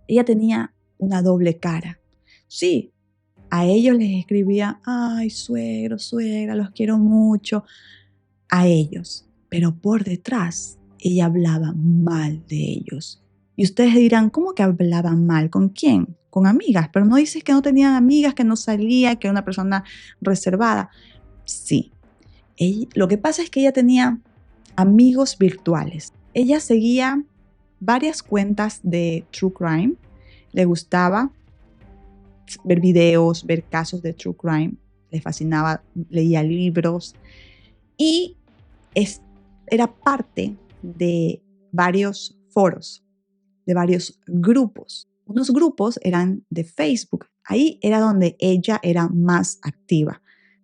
ella tenía una doble cara. Sí, a ellos les escribía, ay, suegro, suegra, los quiero mucho, a ellos. Pero por detrás, ella hablaba mal de ellos. Y ustedes dirán, ¿cómo que hablaba mal? ¿Con quién? Con amigas. Pero no dices que no tenían amigas, que no salía, que era una persona reservada. Sí. Lo que pasa es que ella tenía amigos virtuales. Ella seguía varias cuentas de True Crime. Le gustaba ver videos, ver casos de True Crime. Le fascinaba, leía libros. Y era parte de varios foros, de varios grupos. Unos grupos eran de Facebook. Ahí era donde ella era más activa.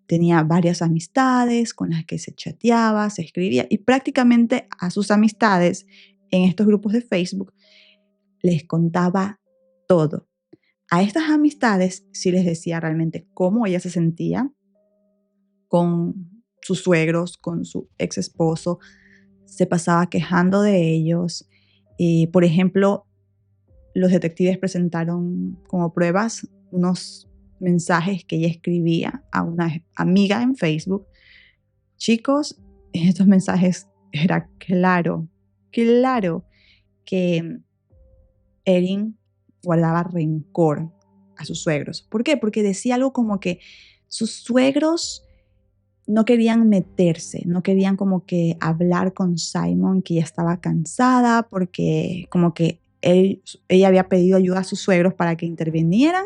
Tenía varias amistades con las que se chateaba, se escribía y prácticamente a sus amistades en estos grupos de Facebook les contaba todo. A estas amistades sí les decía realmente cómo ella se sentía con sus suegros, con su ex esposo, se pasaba quejando de ellos. Por ejemplo, los detectives presentaron como pruebas unos mensajes que ella escribía a una amiga en Facebook. Chicos, en estos mensajes era claro que Erin guardaba rencor a sus suegros. ¿Por qué? Porque decía algo como que sus suegros no querían meterse, no querían como que hablar con Simon, que ella estaba cansada porque como que ella había pedido ayuda a sus suegros para que intervinieran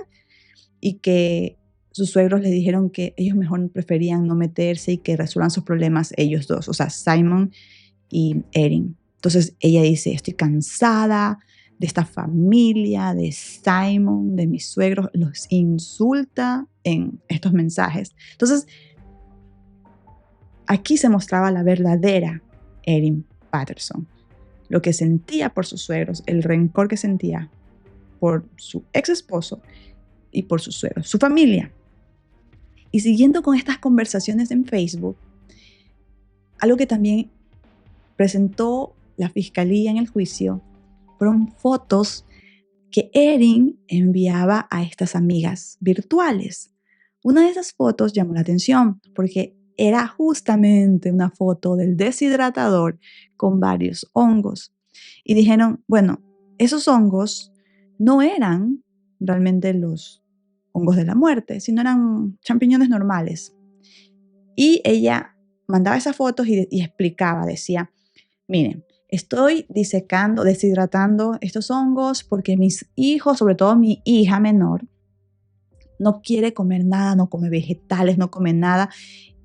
y que sus suegros le dijeron que ellos mejor preferían no meterse y que resuelvan sus problemas ellos dos, o sea, Simon y Erin. Entonces ella dice, estoy cansada de esta familia, de Simon, de mis suegros, los insulta en estos mensajes. Entonces, aquí se mostraba la verdadera Erin Patterson, lo que sentía por sus suegros, el rencor que sentía por su ex esposo y por sus suegros, su familia. Y siguiendo con estas conversaciones en Facebook, algo que también presentó la fiscalía en el juicio fueron fotos que Erin enviaba a estas amigas virtuales. Una de esas fotos llamó la atención porque era justamente una foto del deshidratador con varios hongos. Y dijeron, bueno, esos hongos no eran realmente los hongos de la muerte, sino eran champiñones normales. Y ella mandaba esas fotos y explicaba, decía, miren, estoy deshidratando estos hongos porque mis hijos, sobre todo mi hija menor, no quiere comer nada, no come vegetales, no come nada.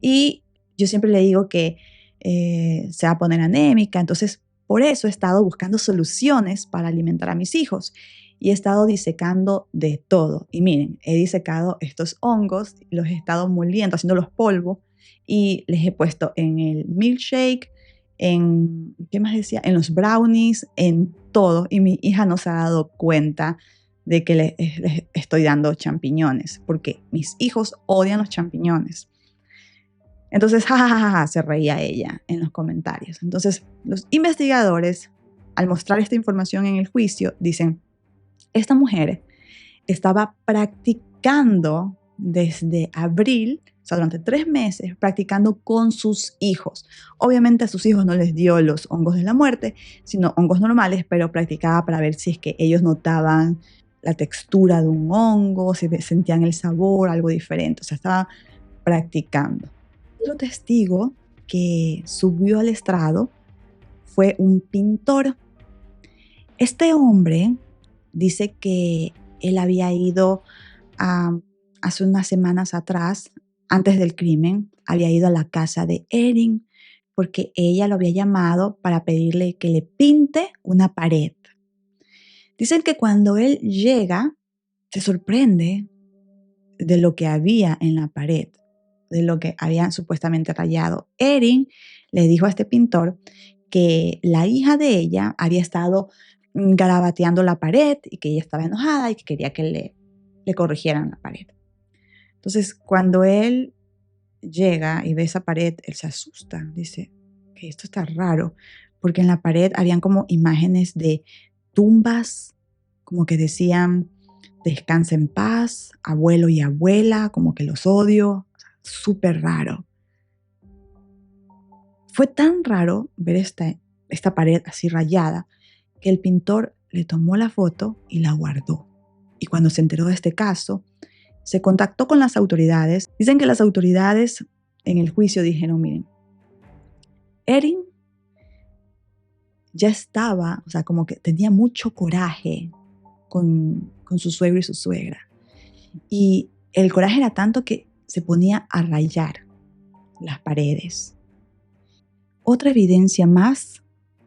Y yo siempre le digo que se va a poner anémica. Entonces, por eso he estado buscando soluciones para alimentar a mis hijos. y he estado disecando de todo. Y miren, he disecado estos hongos, los he estado moliendo, haciéndolos polvo y les he puesto en el milkshake, en, ¿qué más decía? En los brownies, en todo. Y mi hija no se ha dado cuenta de que les estoy dando champiñones, porque mis hijos odian los champiñones. Entonces, jajajaja, se reía ella en los comentarios. Entonces, los investigadores, al mostrar esta información en el juicio, dicen, esta mujer estaba practicando desde abril, o sea, durante 3 meses, practicando con sus hijos. Obviamente a sus hijos no les dio los hongos de la muerte, sino hongos normales, pero practicaba para ver si es que ellos notaban la textura de un hongo, si sentían el sabor, algo diferente. O sea, estaba practicando. Otro testigo que subió al estrado fue un pintor. Este hombre dice que él había ido hace unas semanas atrás, antes del crimen, había ido a la casa de Erin porque ella lo había llamado para pedirle que le pinte una pared. Dicen que cuando él llega, se sorprende de lo que había en la pared, de lo que habían supuestamente rayado. Erin le dijo a este pintor que la hija de ella había estado garabateando la pared y que ella estaba enojada y que quería que le corrigieran la pared. Entonces, cuando él llega y ve esa pared, él se asusta, dice que esto está raro, porque en la pared habían como imágenes de tumbas, como que decían, descansa en paz, abuelo y abuela, como que los odio, súper raro. Fue tan raro ver esta pared así rayada que el pintor le tomó la foto y la guardó. Y cuando se enteró de este caso, se contactó con las autoridades. Dicen que las autoridades en el juicio dijeron, miren, Erin ya estaba, o sea, como que tenía mucho coraje con su suegro y su suegra. Y el coraje era tanto que se ponía a rayar las paredes. Otra evidencia más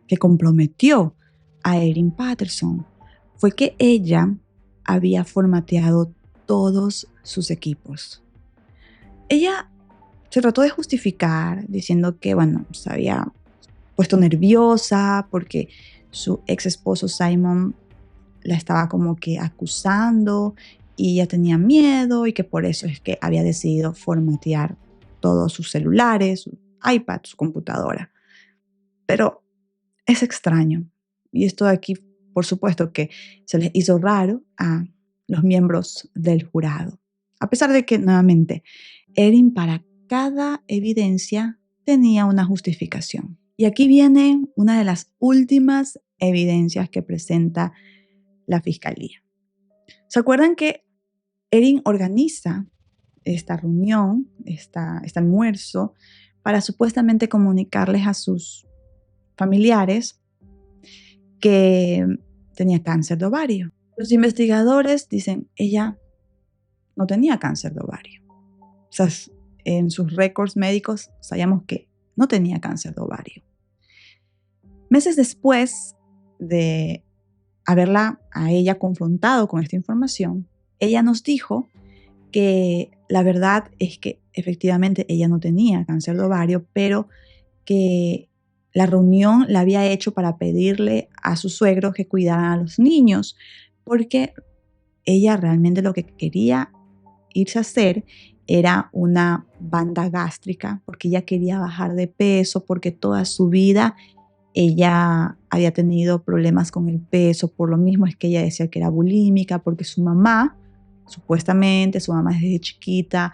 que comprometió a Erin Patterson fue que ella había formateado todos sus equipos. Ella se trató de justificar diciendo que, bueno, se había puesto nerviosa porque su ex esposo Simon la estaba como que acusando y ella tenía miedo y que por eso es que había decidido formatear todos sus celulares, su iPad, su computadora. Pero es extraño. Y esto de aquí, por supuesto, que se les hizo raro a los miembros del jurado. A pesar de que, nuevamente, Erin para cada evidencia tenía una justificación. Y aquí viene una de las últimas evidencias que presenta la fiscalía. ¿Se acuerdan que Erin organiza esta reunión, este almuerzo, para supuestamente comunicarles a sus familiares que tenía cáncer de ovario? Los investigadores dicen, ella no tenía cáncer de ovario. O sea, en sus récords médicos sabíamos que no tenía cáncer de ovario. Meses después de haberla a ella confrontado con esta información, ella nos dijo que la verdad es que efectivamente ella no tenía cáncer de ovario, pero que la reunión la había hecho para pedirle a su suegro que cuidara a los niños, porque ella realmente lo que quería irse a hacer era una banda gástrica, porque ella quería bajar de peso, porque toda su vida ella había tenido problemas con el peso, por lo mismo es que ella decía que era bulímica, porque su mamá, supuestamente, su mamá desde chiquita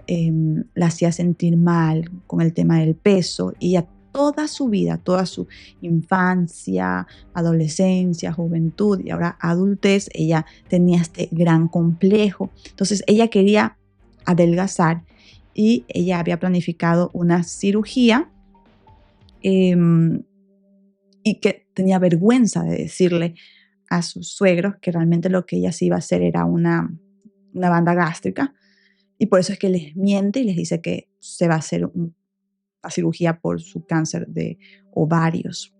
la hacía sentir mal con el tema del peso, y ella toda su vida, toda su infancia, adolescencia, juventud y ahora adultez, ella tenía este gran complejo. Entonces ella quería adelgazar y ella había planificado una cirugía y que tenía vergüenza de decirle a sus suegros que realmente lo que ella se iba a hacer era una banda gástrica, y por eso es que les miente y les dice que se va a hacer una cirugía por su cáncer de ovarios.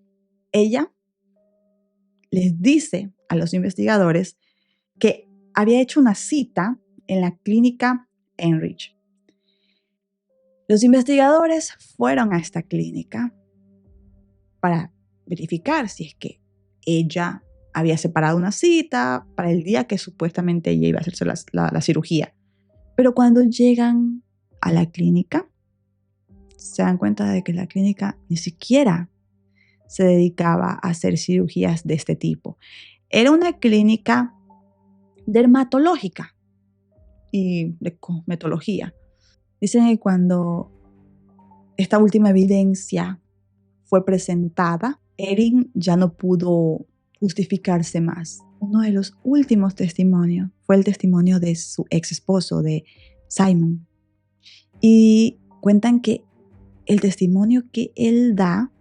Ella les dice a los investigadores que había hecho una cita en la clínica Enrich. Los investigadores fueron a esta clínica para verificar si es que ella había separado una cita para el día que supuestamente ella iba a hacerse la cirugía. Pero cuando llegan a la clínica, se dan cuenta de que la clínica ni siquiera se dedicaba a hacer cirugías de este tipo. Era una clínica dermatológica y de cosmetología. Dicen que cuando esta última evidencia fue presentada, Erin ya no pudo justificarse más. Uno de los últimos testimonios fue el testimonio de su ex esposo, de Simon. Y cuentan que el testimonio que él da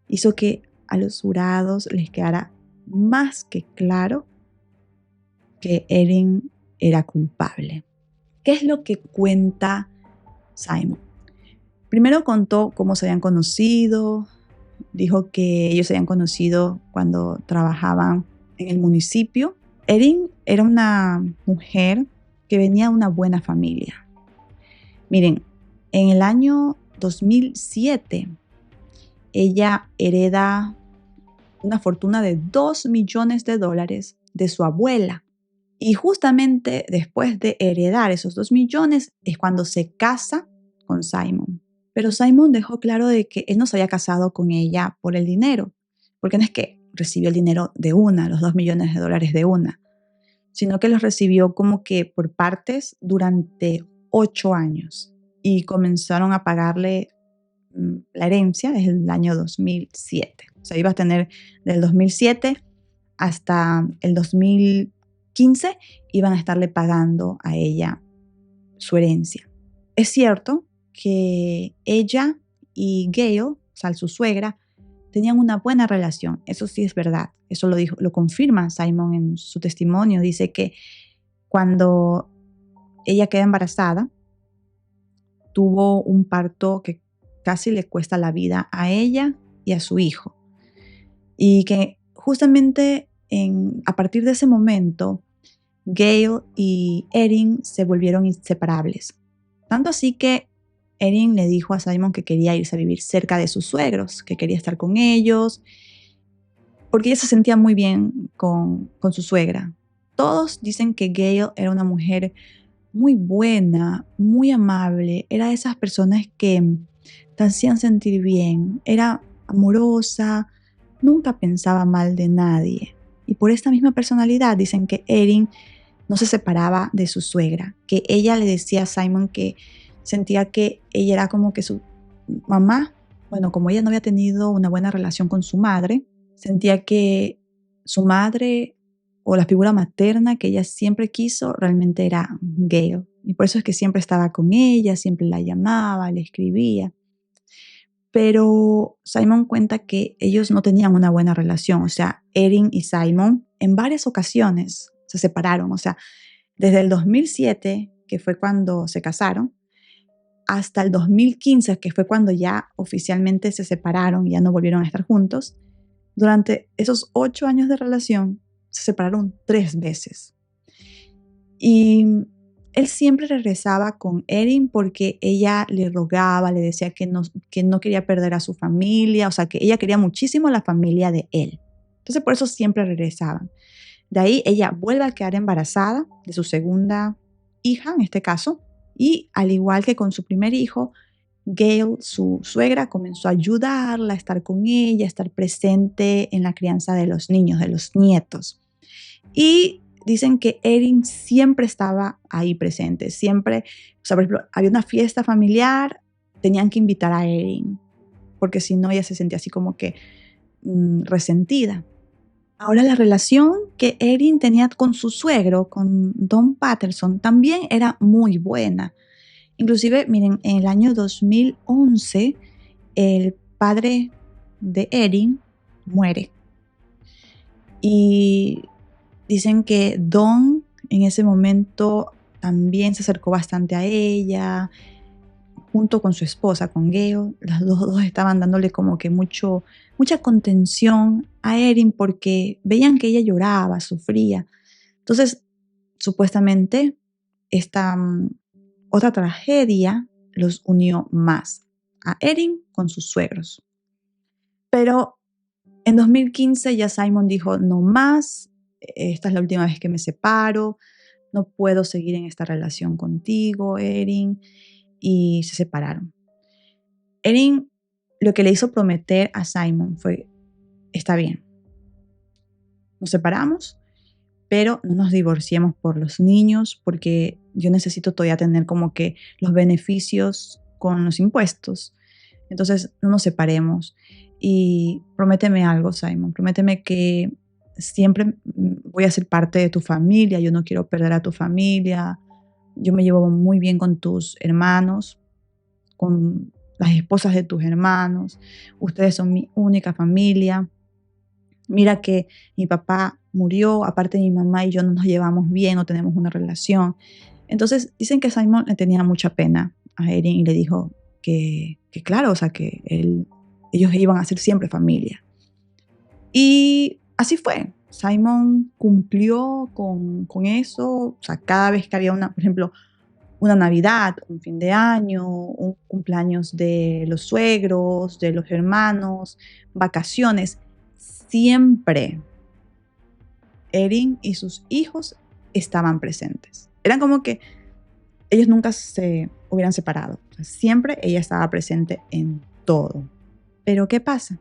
hizo que a los jurados les quedara más que claro que Erin era culpable. ¿Qué es lo que cuenta Simon? Primero contó cómo se habían conocido. Dijo que ellos se habían conocido cuando trabajaban en el municipio. Erin era una mujer que venía de una buena familia. Miren, en el año 2007, ella hereda una fortuna de $2 millones de su abuela. Y justamente después de heredar esos 2 millones es cuando se casa con Simon. Pero Simon dejó claro de que él no se había casado con ella por el dinero, porque no es que recibió el dinero de una, los $2 millones de una, sino que los recibió como que por partes durante 8 años y comenzaron a pagarle la herencia desde el año 2007. O sea, iba a tener del 2007 hasta el 2015, iban a estarle pagando a ella su herencia. Es cierto que ella y Gail, o sea, su suegra, tenían una buena relación. Eso sí es verdad. Eso lo confirma Simon en su testimonio. Dice que cuando ella queda embarazada, tuvo un parto que casi le cuesta la vida a ella y a su hijo. Y que justamente a partir de ese momento, Gail y Erin se volvieron inseparables. Tanto así que Erin le dijo a Simon que quería irse a vivir cerca de sus suegros, que quería estar con ellos, porque ella se sentía muy bien con su suegra. Todos dicen que Gail era una mujer muy buena, muy amable, era de esas personas que te hacían sentir bien, era amorosa, nunca pensaba mal de nadie. Y por esta misma personalidad dicen que Erin no se separaba de su suegra, que ella le decía a Simon que sentía que ella era como que su mamá. Bueno, como ella no había tenido una buena relación con su madre, sentía que su madre o la figura materna que ella siempre quiso realmente era Gail. Y por eso es que siempre estaba con ella, siempre la llamaba, le escribía. Pero Simon cuenta que ellos no tenían una buena relación. O sea, Erin y Simon en varias ocasiones se separaron. O sea, desde el 2007, que fue cuando se casaron, hasta el 2015, que fue cuando ya oficialmente se separaron y ya no volvieron a estar juntos, durante esos 8 años de relación se separaron 3 veces. Y él siempre regresaba con Erin porque ella le rogaba, le decía que no quería perder a su familia, o sea, que ella quería muchísimo a la familia de él. Entonces, por eso siempre regresaban. De ahí ella vuelve a quedar embarazada de su segunda hija, en este caso, y al igual que con su primer hijo, Gail, su suegra, comenzó a ayudarla, a estar con ella, a estar presente en la crianza de los niños, de los nietos. Y dicen que Erin siempre estaba ahí presente, siempre, o sea, por ejemplo, había una fiesta familiar, tenían que invitar a Erin, porque si no ella se sentía así como que resentida. Ahora la relación que Erin tenía con su suegro, con Don Patterson, también era muy buena. Inclusive, miren, en el año 2011, el padre de Erin muere. Y dicen que Don en ese momento también se acercó bastante a ella, junto con su esposa, con Gail. Las dos estaban dándole como que mucha contención a Erin porque veían que ella lloraba, sufría. Entonces, supuestamente, esta otra tragedia los unió más a Erin con sus suegros. Pero en 2015 ya Simon dijo, no más, esta es la última vez que me separo, no puedo seguir en esta relación contigo, Erin, y se separaron. Erin lo que le hizo prometer a Simon fue, está bien, nos separamos, pero no nos divorciemos por los niños, porque yo necesito todavía tener como que los beneficios con los impuestos. Entonces, no nos separemos. Y prométeme algo, Simon, prométeme que siempre voy a ser parte de tu familia, yo no quiero perder a tu familia, yo me llevo muy bien con tus hermanos, con las esposas de tus hermanos, ustedes son mi única familia. Mira que mi papá murió, aparte mi mamá y yo no nos llevamos bien, no tenemos una relación. Entonces dicen que Simon le tenía mucha pena a Erin y le dijo que claro, o sea, que ellos iban a ser siempre familia. Y así fue. Simon cumplió con eso, o sea, cada vez que había por ejemplo, una Navidad, un fin de año, un cumpleaños de los suegros, de los hermanos, vacaciones, siempre Erin y sus hijos estaban presentes. Eran como que ellos nunca se hubieran separado. O sea, siempre ella estaba presente en todo. Pero ¿qué pasa?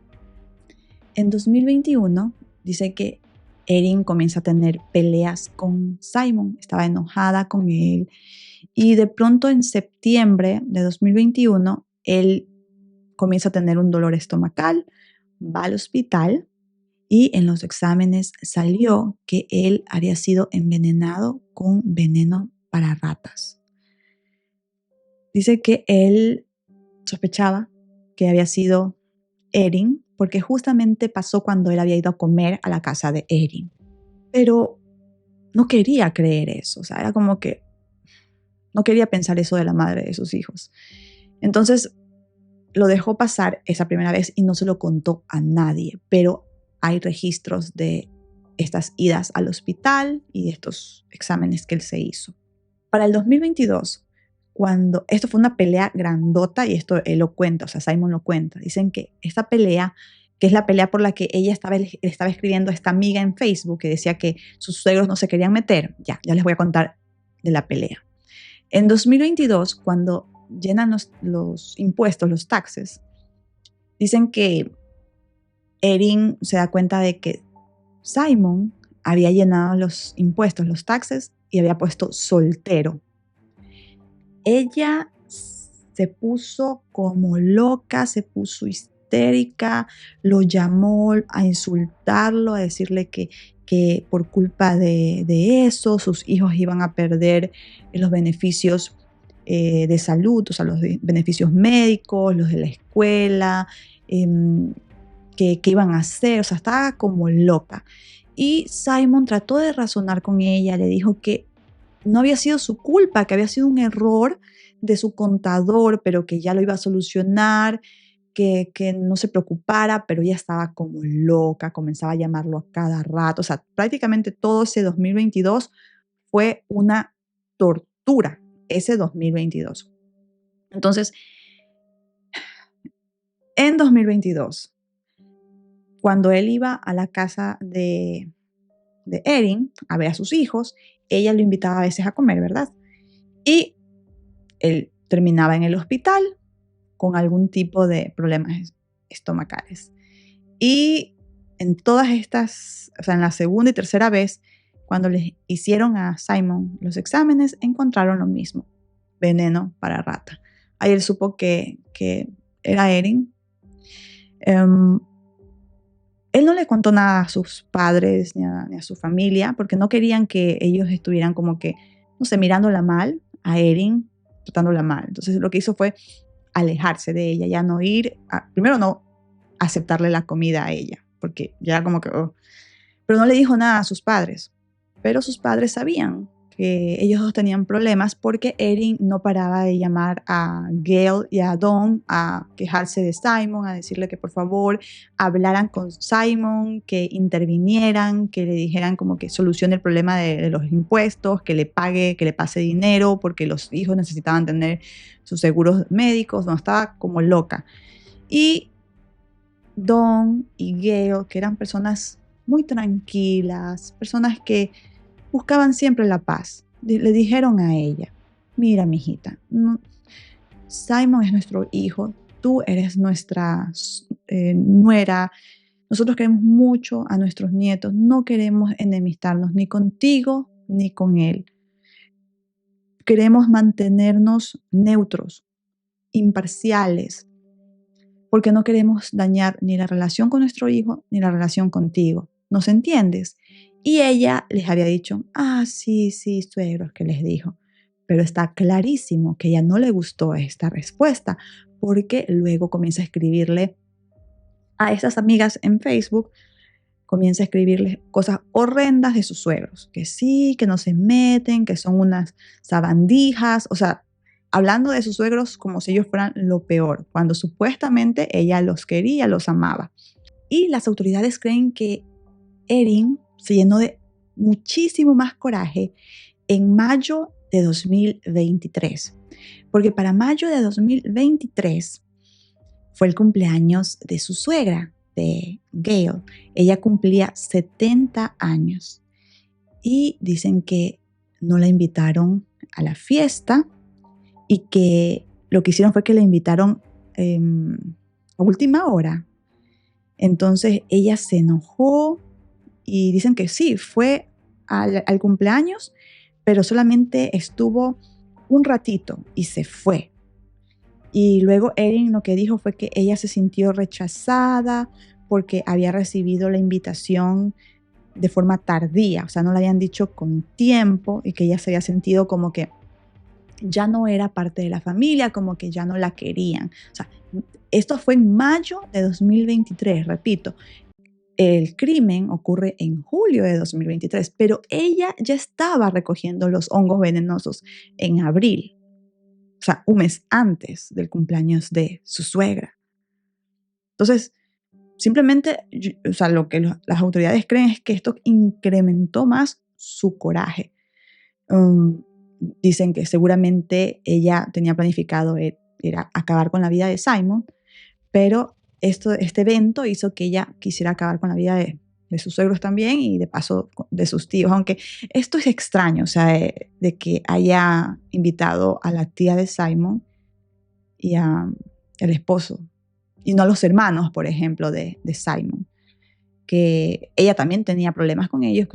En 2021 dice que Erin comienza a tener peleas con Simon. Estaba enojada con él. Y de pronto en septiembre de 2021, él comienza a tener un dolor estomacal, va al hospital y en los exámenes salió que él había sido envenenado con veneno para ratas. Dice que él sospechaba que había sido Erin porque justamente pasó cuando él había ido a comer a la casa de Erin. Pero no quería creer eso, o sea, era como que no quería pensar eso de la madre de sus hijos. Entonces lo dejó pasar esa primera vez y no se lo contó a nadie, pero hay registros de estas idas al hospital y de estos exámenes que él se hizo. Para el 2022, cuando esto fue una pelea grandota, y esto él lo cuenta, o sea, Simon lo cuenta, dicen que esta pelea, que es la pelea por la que ella le estaba escribiendo a esta amiga en Facebook que decía que sus suegros no se querían meter, ya les voy a contar de la pelea. En 2022, cuando llenan los impuestos, los taxes, dicen que Erin se da cuenta de que Simon había llenado los impuestos, los taxes, y había puesto soltero. Ella se puso como loca, se puso histérica, lo llamó a insultarlo, a decirle que por culpa de eso sus hijos iban a perder los beneficios de salud, o sea, los beneficios médicos, los de la escuela, que iban a hacer, o sea, estaba como loca. Y Simon trató de razonar con ella, le dijo que no había sido su culpa, que había sido un error de su contador, pero que ya lo iba a solucionar, que no se preocupara, pero ella estaba como loca, comenzaba a llamarlo a cada rato, o sea, prácticamente todo ese 2022 fue una tortura, ese 2022. Entonces, en 2022, cuando él iba a la casa de Erin a ver a sus hijos, ella lo invitaba a veces a comer, ¿verdad? Y él terminaba en el hospital con algún tipo de problemas estomacales. Y en todas estas, o sea, en la segunda y tercera vez, cuando les hicieron a Simon los exámenes, encontraron lo mismo, veneno para rata. Ahí él supo que era Erin. Él no le contó nada a sus padres ni a su familia porque no querían que ellos estuvieran como que, no sé, mirándola mal a Erin, tratándola mal. Entonces lo que hizo fue alejarse de ella, ya no ir, primero no aceptarle la comida a ella, porque ya como que, pero no le dijo nada a sus padres. Pero sus padres sabían que ellos dos tenían problemas porque Erin no paraba de llamar a Gail y a Dawn a quejarse de Simon, a decirle que por favor hablaran con Simon, que intervinieran, que le dijeran como que solucione el problema de los impuestos, que le pague, que le pase dinero porque los hijos necesitaban tener sus seguros médicos. No, estaba como loca. Y Dawn y Gail, que eran personas muy tranquilas, personas que buscaban siempre la paz, le dijeron a ella: mira, mijita, Simon es nuestro hijo, tú eres nuestra nuera, nosotros queremos mucho a nuestros nietos, no queremos enemistarnos ni contigo ni con él. Queremos mantenernos neutros, imparciales, porque no queremos dañar ni la relación con nuestro hijo ni la relación contigo. ¿Nos entiendes? Y ella les había dicho: sí, suegros, que les dijo. Pero está clarísimo que a ella no le gustó esta respuesta, porque luego comienza a escribirle a estas amigas en Facebook, comienza a escribirles cosas horrendas de sus suegros, que sí, que no se meten, que son unas sabandijas, o sea, hablando de sus suegros como si ellos fueran lo peor, cuando supuestamente ella los quería, los amaba. Y las autoridades creen que Erin se llenó de muchísimo más coraje en mayo de 2023, porque para mayo de 2023 fue el cumpleaños de su suegra, de Gail. Ella cumplía 70 años y dicen que no la invitaron a la fiesta y que lo que hicieron fue que la invitaron a última hora. Entonces ella se enojó y dicen que sí, fue al cumpleaños, pero solamente estuvo un ratito y se fue. Y luego Erin lo que dijo fue que ella se sintió rechazada porque había recibido la invitación de forma tardía, o sea, no la habían dicho con tiempo, y que ella se había sentido como que ya no era parte de la familia, como que ya no la querían. O sea, esto fue en mayo de 2023, repito. El crimen ocurre en julio de 2023, pero ella ya estaba recogiendo los hongos venenosos en abril. O sea, un mes antes del cumpleaños de su suegra. Entonces, simplemente, o sea, lo que las autoridades creen es que esto incrementó más su coraje. Dicen que seguramente ella tenía planificado era acabar con la vida de Simon, pero este evento hizo que ella quisiera acabar con la vida de sus suegros también y de paso de sus tíos, aunque esto es extraño, o sea, de que haya invitado a la tía de Simon y al esposo, y no a los hermanos, por ejemplo, de Simon, que ella también tenía problemas con ellos,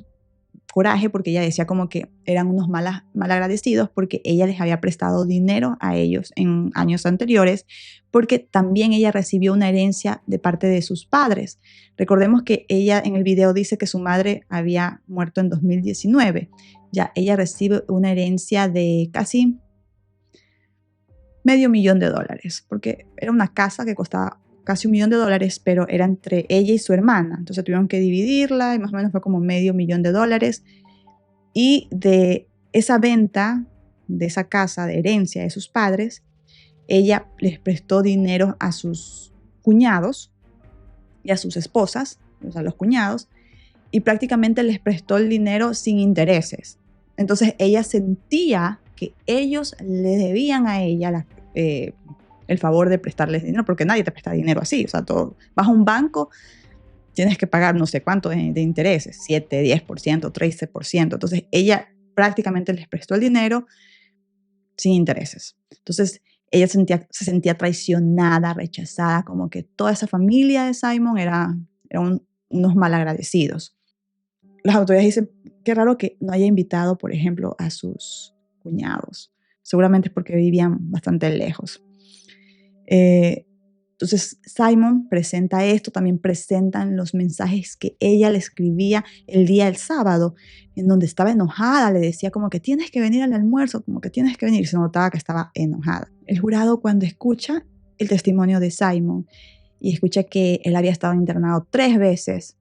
coraje, porque ella decía como que eran unos malagradecidos porque ella les había prestado dinero a ellos en años anteriores, porque también ella recibió una herencia de parte de sus padres. Recordemos que ella en el video dice que su madre había muerto en 2019. Ya ella recibe una herencia de casi $500,000, porque era una casa que costaba casi $1,000,000, pero era entre ella y su hermana. Entonces tuvieron que dividirla y más o menos fue como $500,000. Y de esa venta, de esa casa de herencia de sus padres, ella les prestó dinero a sus cuñados y a sus esposas, o sea, los cuñados, y prácticamente les prestó el dinero sin intereses. Entonces ella sentía que ellos le debían a ella el favor de prestarles dinero, porque nadie te presta dinero así. O sea, todo, vas a un banco, tienes que pagar no sé cuánto de intereses, 7, 10%, 13%. Entonces ella prácticamente les prestó el dinero sin intereses. Entonces ella se sentía traicionada, rechazada, como que toda esa familia de Simon eran unos malagradecidos. Las autoridades dicen, qué raro que no haya invitado, por ejemplo, a sus cuñados. Seguramente es porque vivían bastante lejos. Entonces Simon presenta esto, también presentan los mensajes que ella le escribía el día del sábado, en donde estaba enojada, le decía como que tienes que venir al almuerzo, como que tienes que venir, se notaba que estaba enojada. El jurado, cuando escucha el testimonio de Simon y escucha que él había estado internado 3 veces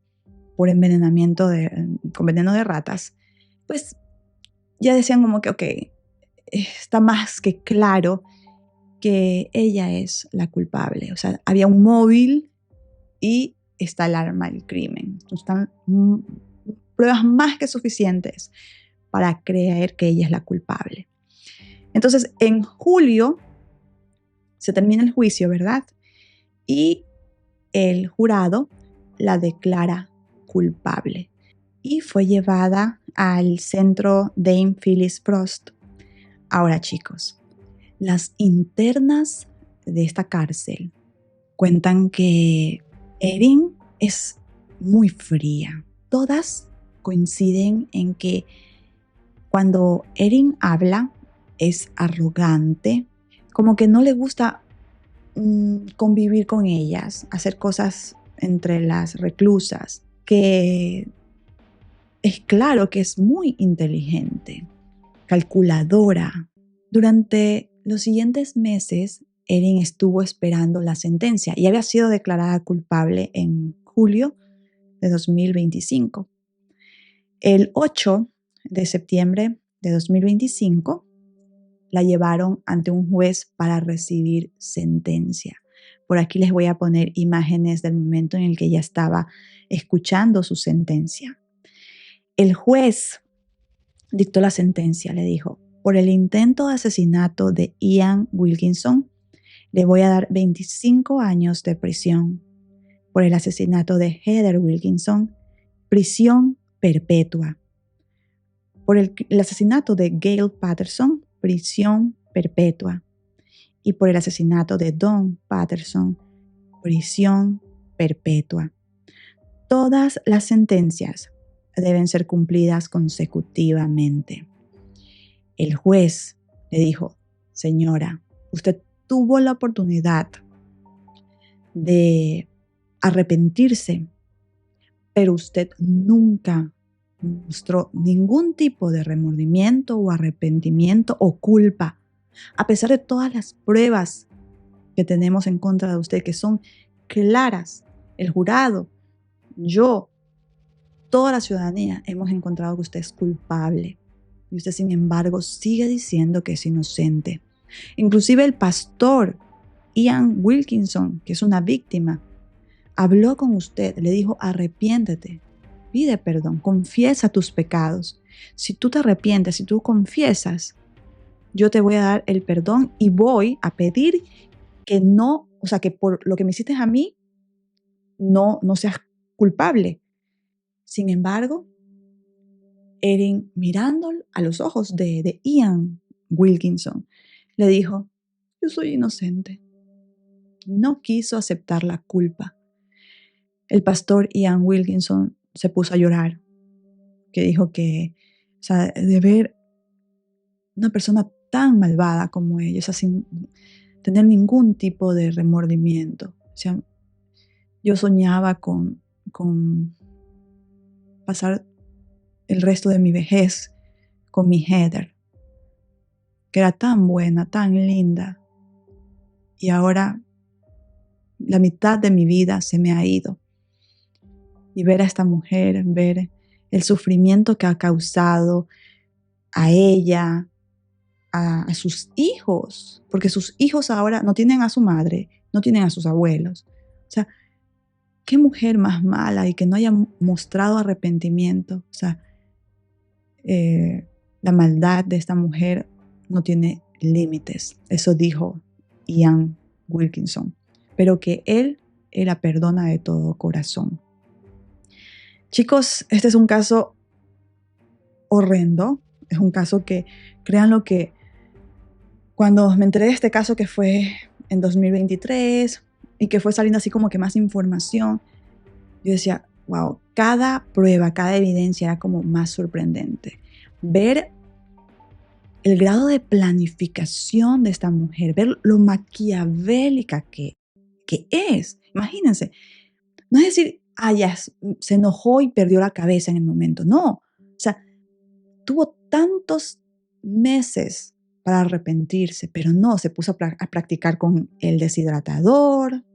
por envenenamiento con veneno de ratas, pues ya decían como que, ok, está más que claro que ella es la culpable. O sea, había un móvil y está el arma del crimen. Están pruebas más que suficientes para creer que ella es la culpable. Entonces, en julio se termina el juicio, ¿verdad? Y el jurado la declara culpable y fue llevada al centro Dame Phyllis Prost. Ahora, chicos, las internas de esta cárcel cuentan que Erin es muy fría. Todas coinciden en que cuando Erin habla es arrogante, como que no le gusta convivir con ellas, hacer cosas entre las reclusas, que es claro que es muy inteligente, calculadora. Durante los siguientes meses, Erin estuvo esperando la sentencia y había sido declarada culpable en julio de 2025. El 8 de septiembre de 2025 la llevaron ante un juez para recibir sentencia. Por aquí les voy a poner imágenes del momento en el que ella estaba escuchando su sentencia. El juez dictó la sentencia, le dijo: por el intento de asesinato de Ian Wilkinson, le voy a dar 25 años de prisión. Por el asesinato de Heather Wilkinson, prisión perpetua. Por el asesinato de Gail Patterson, prisión perpetua. Y por el asesinato de Don Patterson, prisión perpetua. Todas las sentencias deben ser cumplidas consecutivamente. El juez le dijo: señora, usted tuvo la oportunidad de arrepentirse, pero usted nunca mostró ningún tipo de remordimiento o arrepentimiento o culpa, a pesar de todas las pruebas que tenemos en contra de usted, que son claras. El jurado, yo, toda la ciudadanía hemos encontrado que usted es culpable y usted, sin embargo, sigue diciendo que es inocente. Inclusive el pastor Ian Wilkinson, que es una víctima, habló con usted, le dijo: arrepiéntete, pide perdón, confiesa tus pecados. Si tú te arrepientes, si tú confiesas, yo te voy a dar el perdón y voy a pedir que no, o sea, que por lo que me hiciste a mí, no seas culpable. Sin embargo, Erin, mirando a los ojos de Ian Wilkinson, le dijo: yo soy inocente. No quiso aceptar la culpa. El pastor Ian Wilkinson se puso a llorar, que dijo que, o sea, de ver una persona tan malvada como ella, o sea, sin tener ningún tipo de remordimiento. O sea, yo soñaba con pasar el resto de mi vejez con mi Heather, que era tan buena, tan linda, y ahora la mitad de mi vida se me ha ido. Y ver a esta mujer, ver el sufrimiento que ha causado a ella, a sus hijos, porque sus hijos ahora no tienen a su madre, no tienen a sus abuelos. O sea, qué mujer más mala y que no haya mostrado arrepentimiento. O sea, la maldad de esta mujer no tiene límites. Eso dijo Ian Wilkinson. Pero que él la perdona de todo corazón. Chicos, este es un caso horrendo. Es un caso que, créanlo, que cuando me enteré de este caso, que fue en 2023 y que fue saliendo así como que más información, yo decía: wow, cada prueba, cada evidencia era como más sorprendente. Ver el grado de planificación de esta mujer, ver lo maquiavélica que es. Imagínense, no es decir: ya se enojó y perdió la cabeza en el momento. No, o sea, tuvo tantos meses para arrepentirse, pero no, se puso a practicar con el deshidratador,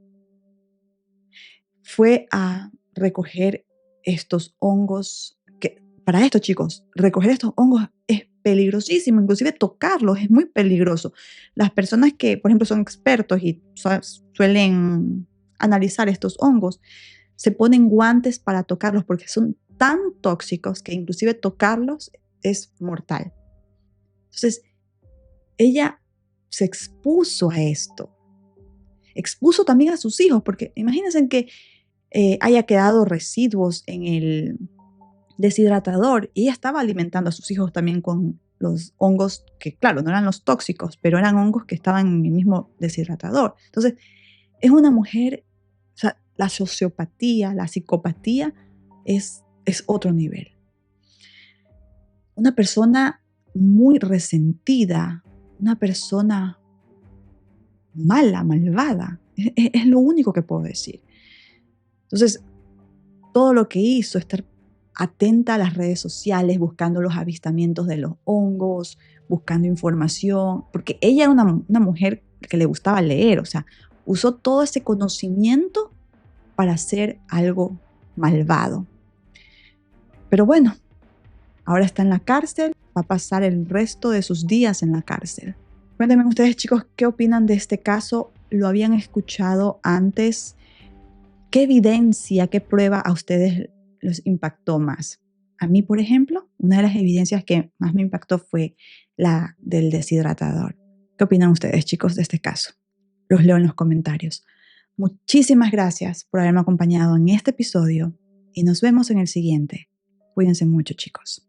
fue a recoger estos hongos que para esto, chicos, recoger estos hongos es peligrosísimo, inclusive tocarlos es muy peligroso. Las personas que, por ejemplo, son expertos y suelen analizar estos hongos, se ponen guantes para tocarlos porque son tan tóxicos que inclusive tocarlos es mortal. Entonces, ella se expuso a esto. Expuso también a sus hijos, porque imagínense que haya quedado residuos en el deshidratador y ella estaba alimentando a sus hijos también con los hongos que, claro, no eran los tóxicos, pero eran hongos que estaban en el mismo deshidratador. Entonces, es una mujer, o sea, la sociopatía, la psicopatía es otro nivel. Una persona muy resentida, una persona mala, malvada, es lo único que puedo decir. Entonces, todo lo que hizo, estar atenta a las redes sociales, buscando los avistamientos de los hongos, buscando información, porque ella era una mujer que le gustaba leer, o sea, usó todo ese conocimiento para hacer algo malvado. Pero bueno, ahora está en la cárcel, va a pasar el resto de sus días en la cárcel. Cuéntenme ustedes, chicos, ¿qué opinan de este caso? ¿Lo habían escuchado antes? ¿Qué evidencia, qué prueba a ustedes los impactó más? A mí, por ejemplo, una de las evidencias que más me impactó fue la del deshidratador. ¿Qué opinan ustedes, chicos, de este caso? Los leo en los comentarios. Muchísimas gracias por haberme acompañado en este episodio y nos vemos en el siguiente. Cuídense mucho, chicos.